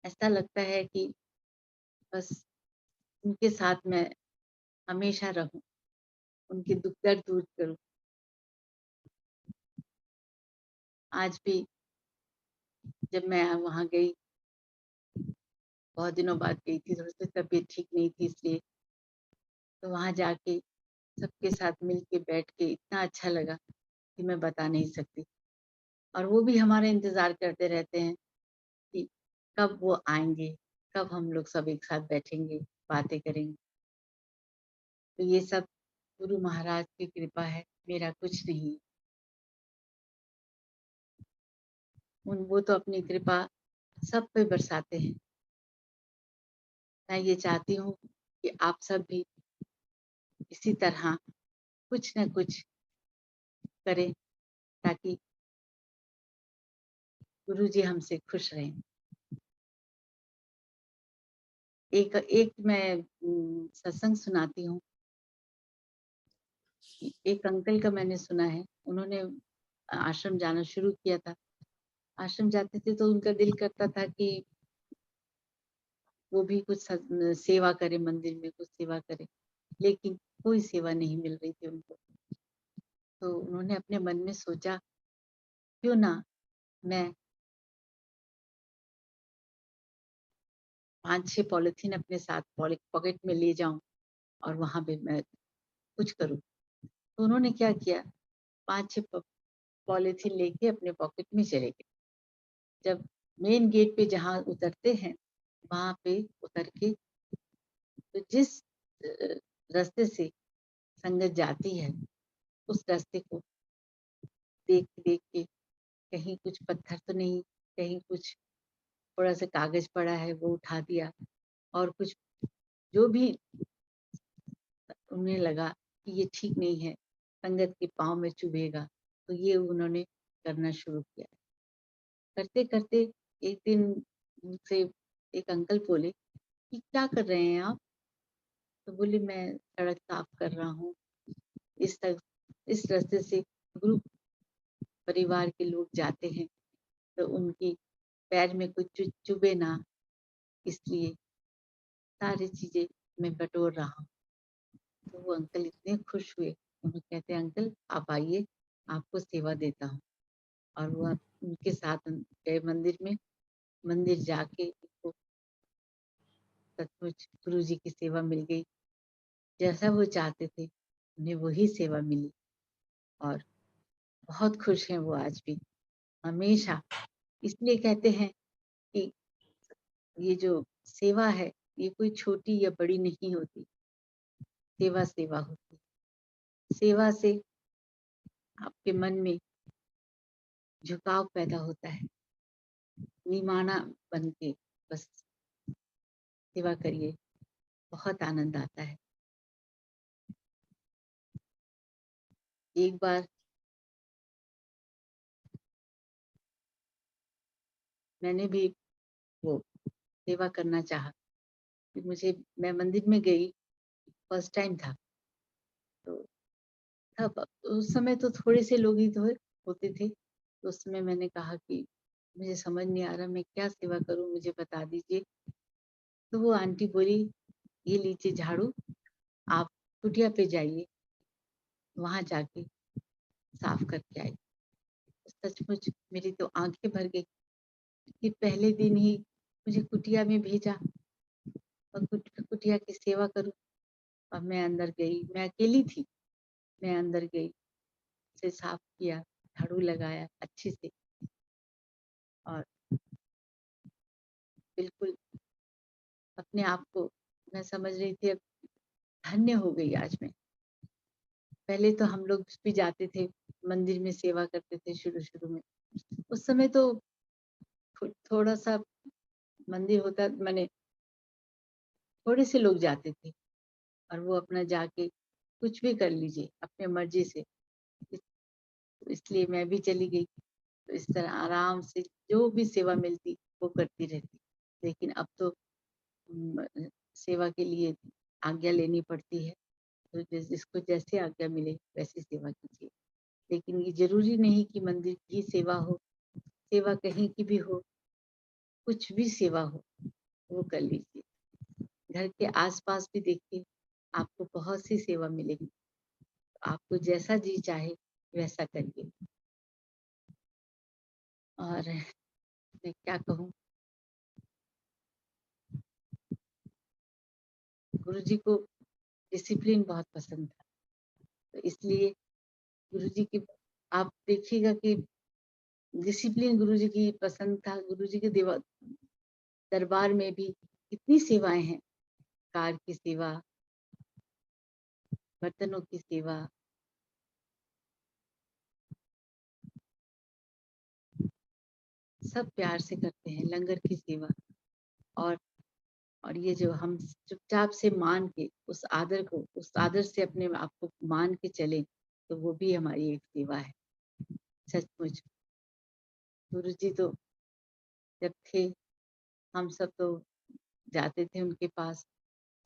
ऐसा लगता है कि बस उनके साथ मैं हमेशा रहूं, उनके दुख दर्द दूर करूं। आज भी जब मैं वहां गई, बहुत दिनों बाद गई थी, थोड़ी सी तबीयत ठीक नहीं थी इसलिए, तो वहां जाके सबके साथ मिल के बैठ के इतना अच्छा लगा कि मैं बता नहीं सकती। और वो भी हमारा इंतजार करते रहते हैं कि कब वो आएंगे, कब हम लोग सब एक साथ बैठेंगे, बातें करेंगे। तो ये सब गुरु महाराज की कृपा है, मेरा कुछ नहीं है। वो तो अपनी कृपा सब पे बरसाते हैं। मैं ये चाहती हूँ कि आप सब भी इसी तरह कुछ न कुछ करें ताकि गुरु जी हमसे खुश रहें। एक मैं सत्संग सुनाती हूँ। एक अंकल का मैंने सुना है, उन्होंने आश्रम जाना शुरू किया था। आश्रम जाते थे तो उनका दिल करता था कि वो भी कुछ सेवा करे, मंदिर में कुछ सेवा करे, लेकिन कोई सेवा नहीं मिल रही थी उनको। तो उन्होंने अपने मन में सोचा क्यों ना मैं 5-6 पॉलिथीन अपने साथ पॉकेट में ले जाऊं और वहां पे मैं कुछ करूं। तो उन्होंने क्या किया, 5-6 पॉलिथीन लेके अपने पॉकेट में चले गए। जब मेन गेट पे जहाँ उतरते हैं, वहां पे उतर के तो जिस रास्ते से संगत जाती है, उस रास्ते को देख देख के कहीं कुछ पत्थर तो नहीं, कहीं कुछ थोड़ा सा कागज पड़ा है वो उठा दिया, और कुछ जो भी उन्हें लगा कि ये ठीक नहीं है, संगत के पाँव में चुभेगा, तो ये उन्होंने करना शुरू किया। करते करते एक दिन मुझसे एक अंकल बोले कि क्या कर रहे हैं आप? तो बोली मैं सड़क साफ कर रहा हूँ। इस रास्ते से गुरु परिवार के लोग जाते हैं तो उनकी पैर में कुछ चुभे ना, इसलिए सारी चीजें मैं बटोर रहा हूँ। तो वो अंकल इतने खुश हुए, उन्होंने कहते अंकल आप आइए, आपको सेवा देता हूँ। और वो उनके साथ गए मंदिर में, मंदिर जाके उनको सचमुच गुरु जी की सेवा मिल गई। जैसा वो चाहते थे उन्हें वही सेवा मिली, और बहुत खुश हैं वो आज भी, हमेशा। इसलिए कहते हैं कि ये जो सेवा है, ये कोई छोटी या बड़ी नहीं होती, सेवा सेवा होती। सेवा से आपके मन में झुकाव पैदा होता है, निमाना बन के बस सेवा करिए, बहुत आनंद आता है। एक बार मैंने भी वो सेवा करना चाहा, मैं मंदिर में गई, फर्स्ट टाइम था। तो तब उस समय तो थोड़े से लोग ही तो होते थे, तो उस समय मैंने कहा कि मुझे समझ नहीं आ रहा मैं क्या सेवा करूं, मुझे बता दीजिए। तो वो आंटी बोली ये लीजिए झाड़ू, आप कुटिया पे जाइए, वहां जाके साफ करके आइए। सचमुच मेरी तो आंखें भर गई कि पहले दिन ही मुझे कुटिया में भेजा और कुटिया की सेवा करूं। और मैं अंदर गई, मैं अकेली थी, मैं अंदर गई, से साफ किया, झाड़ू लगाया अच्छे से, और बिल्कुल अपने आप को मैं समझ रही थी अब धन्य हो गई आज मैं। पहले तो हम लोग भी जाते थे मंदिर में, सेवा करते थे शुरू शुरू में। उस समय तो थोड़ा सा मंदिर होता, माने थोड़े से लोग जाते थे, और वो अपना जाके कुछ भी कर लीजिए अपने मर्जी से। इसलिए मैं भी चली गई। तो इस तरह आराम से जो भी सेवा मिलती वो करती रहती। लेकिन अब तो सेवा के लिए आज्ञा लेनी पड़ती है, तो जिसको जैसे आज्ञा मिले वैसी सेवा कीजिए। लेकिन ये जरूरी नहीं कि मंदिर की सेवा हो, सेवा कहीं की भी हो, कुछ भी सेवा हो वो कर लीजिए। घर के आसपास भी देखिए, आपको बहुत सी सेवा मिलेगी। आपको जैसा जी चाहे वैसा करिए। और मैं क्या कहूँ, गुरुजी को डिसिप्लिन बहुत पसंद था, तो इसलिए गुरुजी की आप देखिएगा कि डिसिप्लिन गुरुजी की पसंद था। गुरुजी के दरबार में भी कितनी सेवाएं हैं, कार की सेवा, बर्तनों की सेवा, सब प्यार से करते हैं, लंगर की सेवा। और ये जो हम चुपचाप से मान के उस आदर से अपने आप को मान के चले, तो वो भी हमारी एक सेवा है। सचमुच गुरुजी तो जब थे, हम सब तो जाते थे उनके पास,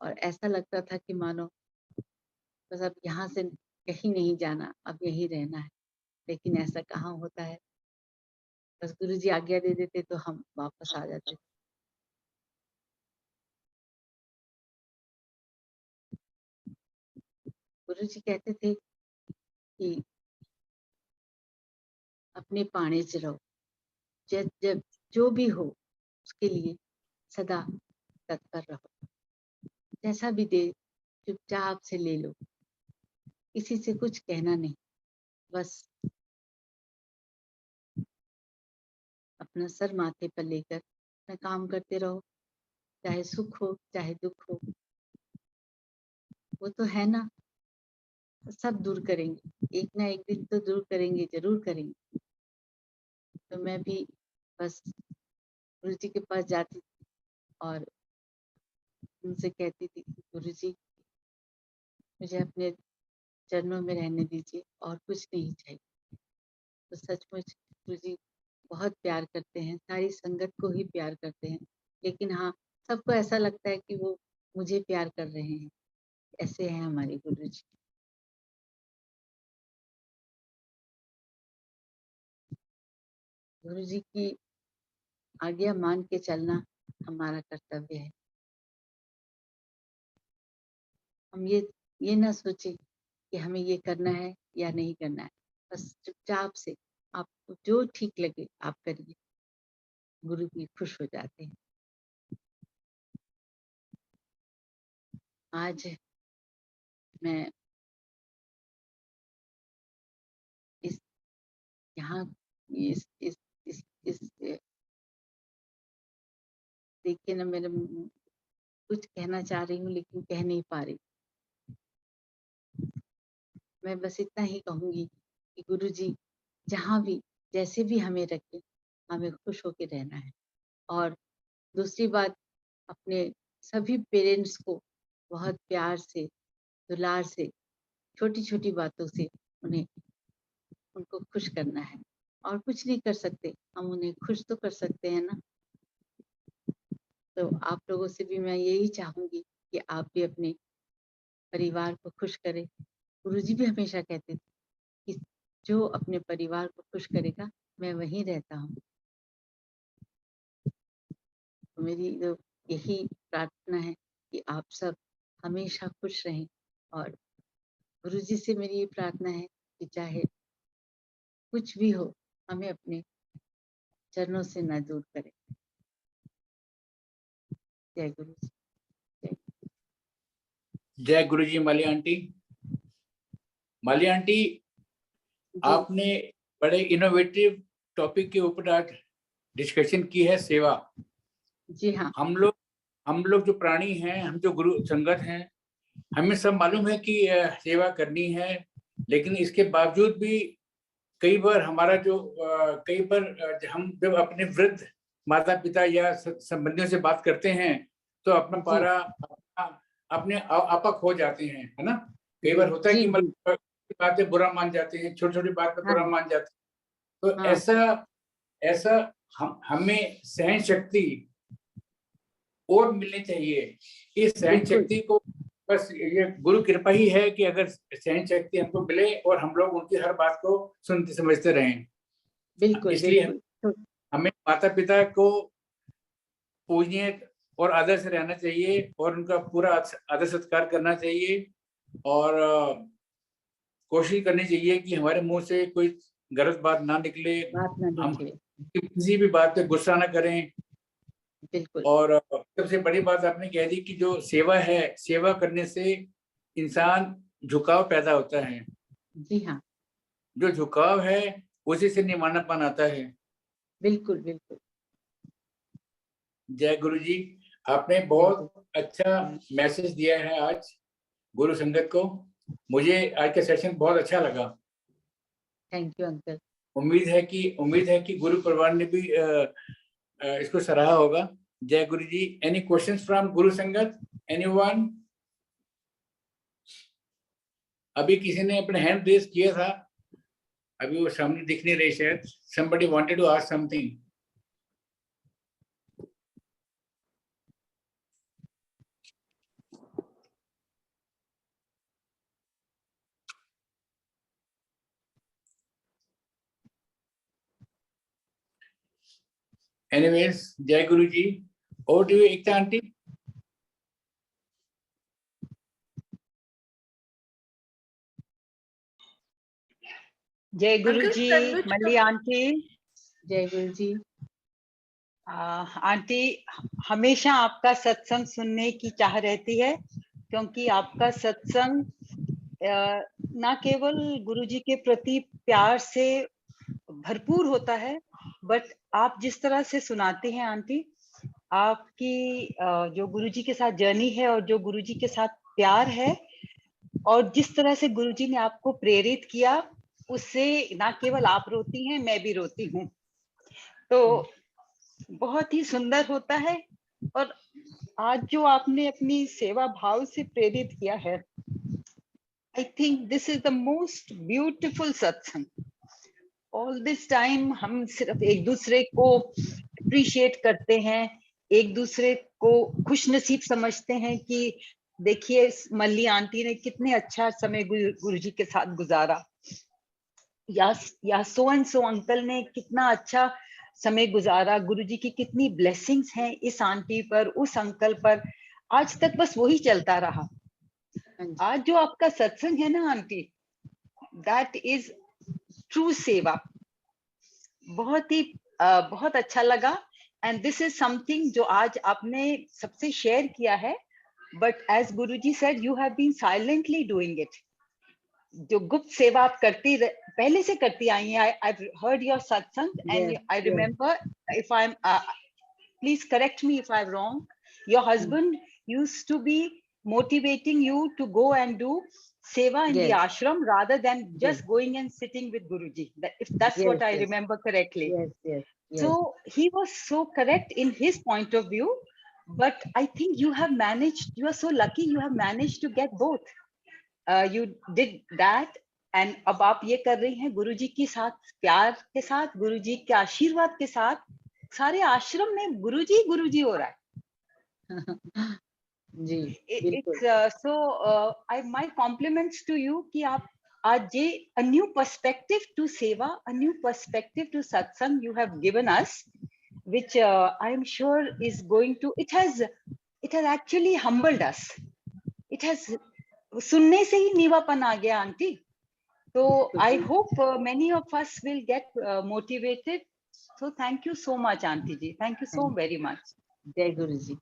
और ऐसा लगता था कि मानो बस अब यहाँ से कहीं नहीं जाना, अब यहीं रहना है। लेकिन ऐसा कहाँ होता है, बस गुरुजी आज्ञा दे देते तो हम वापस आ जाते। गुरुजी कहते थे कि अपने पाणे च रहो, जब जो भी हो उसके लिए सदा तत्पर रहो। जैसा भी दे चुपचाप से ले लो, किसी से कुछ कहना नहीं, बस अपना सर माथे पर लेकर अपना काम करते रहो, चाहे सुख हो चाहे दुख हो। वो तो है ना, सब दूर करेंगे, एक ना एक दिन तो दूर करेंगे, जरूर करेंगे। तो मैं भी बस गुरु जी के पास जाती थी और उनसे कहती थी, गुरु जी मुझे अपने चरणों में रहने दीजिए और कुछ नहीं चाहिए। तो सचमुच गुरु जी बहुत प्यार करते हैं, सारी संगत को ही प्यार करते हैं। लेकिन हाँ, सबको ऐसा लगता है कि वो मुझे प्यार कर रहे हैं। ऐसे हैं हमारे गुरु जी। गुरु जी की आज्ञा मान के चलना हमारा कर्तव्य है। हम ये ना सोचे कि हमें ये करना है या नहीं करना है, बस चुपचाप से आपको जो ठीक लगे आप करिए। गुरु भी खुश हो जाते हैं। आज मैं इस यहाँ इस देखिए ना, मेरे कुछ कहना चाह रही हूँ लेकिन कह नहीं पा रही। मैं बस इतना ही कहूंगी कि गुरु जी जहाँ भी जैसे भी हमें रखे, हमें खुश होके रहना है। और दूसरी बात, अपने सभी पेरेंट्स को बहुत प्यार से, दुलार से, छोटी छोटी बातों से उनको खुश करना है। और कुछ नहीं कर सकते, हम उन्हें खुश तो कर सकते हैं ना। तो आप लोगों से भी मैं यही चाहूंगी कि आप भी अपने परिवार को खुश करें। गुरुजी भी हमेशा कहते थे कि जो अपने परिवार को खुश करेगा, मैं वहीं रहता हूँ। तो मेरी तो यही प्रार्थना है कि आप सब हमेशा खुश रहें। और गुरुजी से मेरी ये प्रार्थना है कि चाहे कुछ भी हो, हमें अपने चरणों से न दूर करें। जय गुरु जी। जय गुरु जी। माली आंटी, माली आंटी, आपने बड़े इनोवेटिव टॉपिक के ऊपर आज डिस्कशन की है, सेवा। जी हाँ। हम लोग जो प्राणी हैं, हम जो गुरु संगत हैं, हमें सब मालूम है कि सेवा करनी है। लेकिन इसके बावजूद भी कई बार हमारा जो हम जब अपने वृद्ध माता पिता या संबंधियों से बात करते हैं तो अपने आपा खो जाते हैं, है ना। कई बार होता है कि मतलब बातें बुरा मान जाते हैं, छोटी छोटी बात पर बुरा मान जाते हैं। तो ऐसा ऐसा हमें सहन शक्ति और मिलनी चाहिए। इस सहन शक्ति को बस ये गुरु कृपा ही है कि अगर सहन शक्ति हमको मिले और हम लोग उनकी हर बात को सुनते समझते रहें। बिल्कुल इसलिए बिल्कुल हमें माता पिता को पूजनीय और आदर से रहना चाहिए और उनका पूरा आदर सत्कार करना चाहिए और कोशिश करनी चाहिए कि हमारे मुंह से कोई गलत बात ना निकले, हम किसी भी बात पे गुस्सा ना करें। बिल्कुल। और सबसे बड़ी बात आपने कह दी कि जो सेवा है, सेवा करने से इंसान झुकाव पैदा होता है। जी हाँ, जो झुकाव है उसी से निमानापन आता है। बिल्कुल बिल्कुल। जय गुरु जी, आपने बहुत अच्छा मैसेज दिया है आज गुरु संगत को। मुझे आज का सेशन बहुत अच्छा लगा। Thank you uncle. उम्मीद है कि गुरु परिवार ने भी इसको सराहा होगा। जय गुरु जी। एनी क्वेश्चंस फ्रॉम गुरु संगत? एनीवन? अभी किसी ने अपने हैंड रेज किया था, अभी वो सामने दिख नहीं रही शायद। somebody wanted to ask something. Anyways, जय गुरु जी। Over to you, Ekta aunty. जय गुरु जी, मल्ली आंटी। जय गुरु जी। आंटी, हमेशा आपका सत्संग सुनने की चाह रहती है, क्योंकि आपका सत्संग ना केवल गुरु जी के प्रति प्यार से भरपूर होता है, बट आप जिस तरह से सुनाते हैं आंटी, आपकी जो गुरु जी के साथ जर्नी है और जो गुरु जी के साथ प्यार है और जिस तरह से गुरु जी ने आपको प्रेरित किया, उससे ना केवल आप रोती हैं, मैं भी रोती हूँ। तो बहुत ही सुंदर होता है। और आज जो आपने अपनी सेवा भाव से प्रेरित किया है, I think this is the most beautiful सत्संग। ऑल दिस टाइम हम सिर्फ एक दूसरे को अप्रिशिएट करते हैं, एक दूसरे को खुश नसीब समझते हैं कि देखिए मल्ली आंटी ने कितने अच्छा समय गुरु जी के साथ गुजारा, या सो एंड सो अंकल ने कितना अच्छा समय गुजारा, गुरुजी की कितनी ब्लेसिंग्स हैं इस आंटी पर, उस अंकल पर। आज तक बस वही चलता रहा। आज जो आपका सत्संग है ना आंटी, दैट इज ट्रू सेवा। बहुत अच्छा लगा। एंड दिस इज समथिंग जो आज आपने सबसे शेयर किया है, but as Guruji said, you have been silently doing it. जो गुप्त सेवा आप पहले से करती आई हैं। I've heard your satsang and I remember, if I'm please correct me if I'm wrong, your husband used to be motivating you to go and do seva in the ashram rather than just going and sitting with Guruji, if that's what I remember correctly. Yes. So he was so correct in his point of view, but I think you have managed, you are so lucky, you have managed to get both. You did that, and अब आप ये कर रही हैं गुरुजी के साथ, प्यार के साथ, गुरुजी के आशीर्वाद के साथ। सारे आश्रम में गुरुजी हो रहा है। जी बिल्कुल। So my compliments to you कि आप आज ये a new perspective to seva, a new perspective to satsang you have given us, which I am sure is going to, it has actually humbled us. It has, सुनने से ही नीवापन आ गया aunty. तो I hope many of us will get motivated. So thank you so much aunty ji, thank you so very much. जय गुरु जी।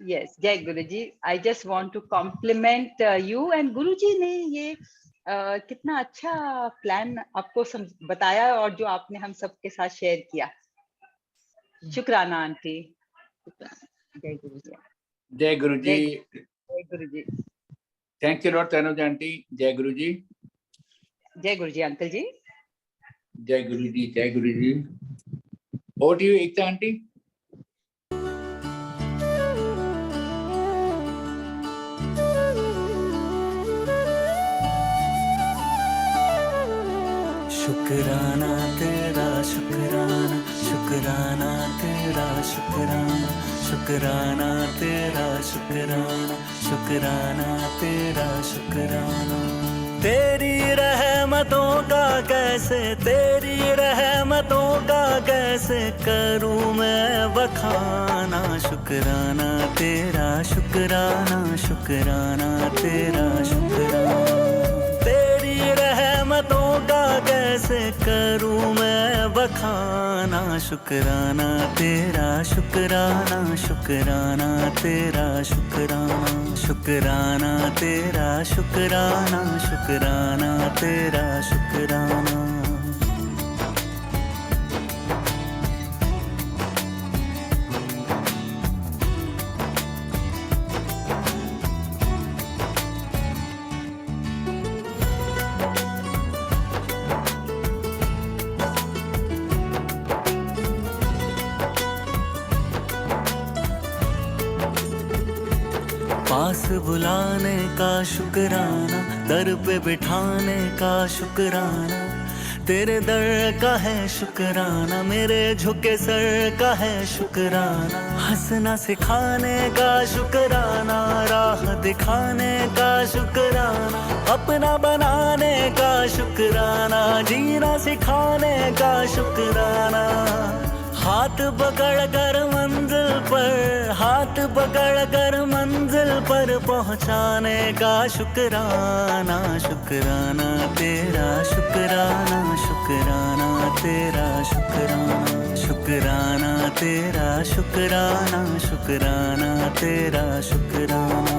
Yes, जय गुरु जी। I just want to compliment you, and गुरु जी ने ये कितना अच्छा प्लान आपको बताया और जो आपने हम सबके साथ शेयर किया। शुक्राना आंटी। जय गुरु जी। जय गुरु जी। जय गुरु जी। Thank you lord Tanuja aunty. जय गुरु जी। जय गुरु जी अंकल जी। जय गुरु जी। जय गुरु जी। Over to you Ekta aunty. शुक्राना तेरा शुक्राना, शुक्राना तेरा शुक्राना, शुक्राना तेरा शुक्राना, शुक्राना तेरा शुक्राना। तेरी रहमतों का कैसे, तेरी रहमतों का कैसे करूं मैं बखाना। शुक्राना तेरा शुक्राना, शुक्राना तेरा शुक्राना। तेरी रहमतों का कैसे करूं मैं बखाना। शुक्राना तेरा शुक्राना, शुक्राना तेरा शुक्राना, शुक्राना तेरा शुक्राना, शुक्राना तेरा शुक्राना। पास बुलाने का शुक्राना, दर पे बिठाने का शुक्राना। तेरे दर का है शुक्राना, मेरे झुके सर का है शुक्राना। हंसना सिखाने का शुक्राना, राह दिखाने का शुक्राना। अपना बनाने का शुक्राना, जीना सिखाने का शुक्राना। हाथ पकड़ कर मंजिल पर, हाथ पकड़ कर मंजिल पर पहुंचाने का शुक्राना। शुक्राना तेरा शुक्राना, शुक्राना तेरा शुक्राना, शुक्राना तेरा शुक्राना, शुक्राना तेरा शुक्राना।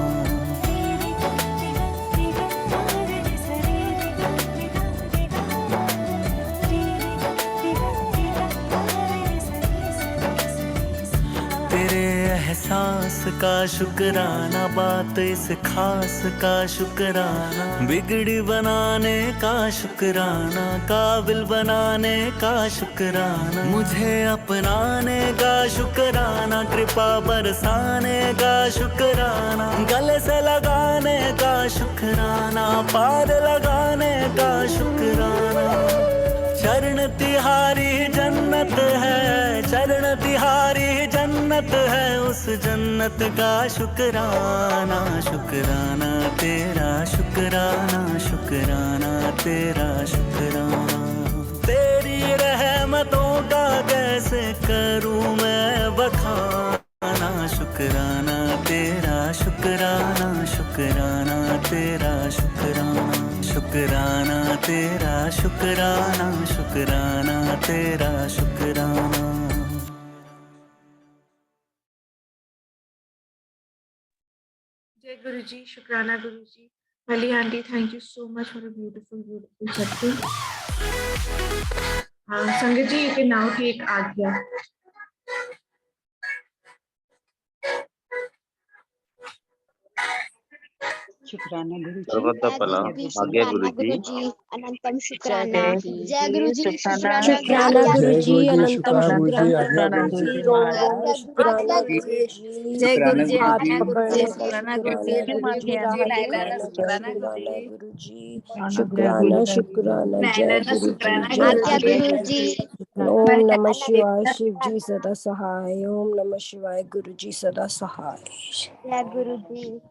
एहसास का शुक्राना, बात इस खास का शुक्राना। बिगड़ी बनाने का शुक्राना, काबिल बनाने का शुक्राना। मुझे अपनाने का शुक्राना, कृपा बरसाने का शुक्राना। गले से लगाने का शुक्राना, पार लगाने का शुक्राना। चरण तिहारी जन्नत है, चरण तिहारी जन्नत है, उस जन्नत का शुक्राना। शुक्राना तेरा शुक्राना, शुक्राना तेरा शुक्राना। तेरी रहमतों का कैसे करूं मैं बखाना। शुक्राना तेरा शुक्राना, शुक्राना तेरा शुक्राना, शुक्राना तेरा शुक्राना, शुक्राना तेरा शुक्राना। Jai Guruji, Shukrana Guruji. Mali aunty, thank you so much for a beautiful, beautiful satsang. Sangat ji, you can now take Agya. शुक्राना गुरु जी। सर्वतः आज्ञा गुरु जी। अनंतम शुक्राना। जय गुरु जी। शुक्राना गुरु जी, अनंतम शुक्राना गुरु जी। शुक्राना गुरु जी। जय गुरु जी। हाथ आज्ञा गुरु पकड़ने जी। का शुक्राना शुक्राना गुरु जी। गुरु जी, राह शुक्राना दिखाने का गुरु जी। शुक्राना गुरु जी, शुक्राना शुक्राना। जय गुरु जी, जय आज्ञा गुरु गुरु जी। जी। ओम नमः शिवाय, शिव जी सदा सहाय। ओम नमः शिवाय, गुरु जी सदा सहाय। जय गुरु जी।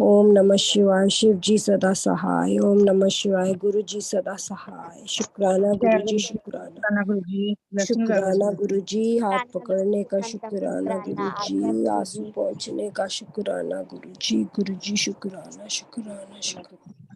ओम नमः शिवाय, शिव जी सदा सहाय। ओम नमः शिवाय, गुरु जी सदा सहाय। शुक्राना गुरु जी, शुक्राना। गुरु जी। शुक्राना गुरु जी, हाथ पकड़ने का अनंतम शुक्राना गुरु आज्ञा जी, गुरु आंसू जी। पहुँचने का शुक्राना गुरु जी। गुरु जी शुक्राना, शुक्राना, शुक्राना।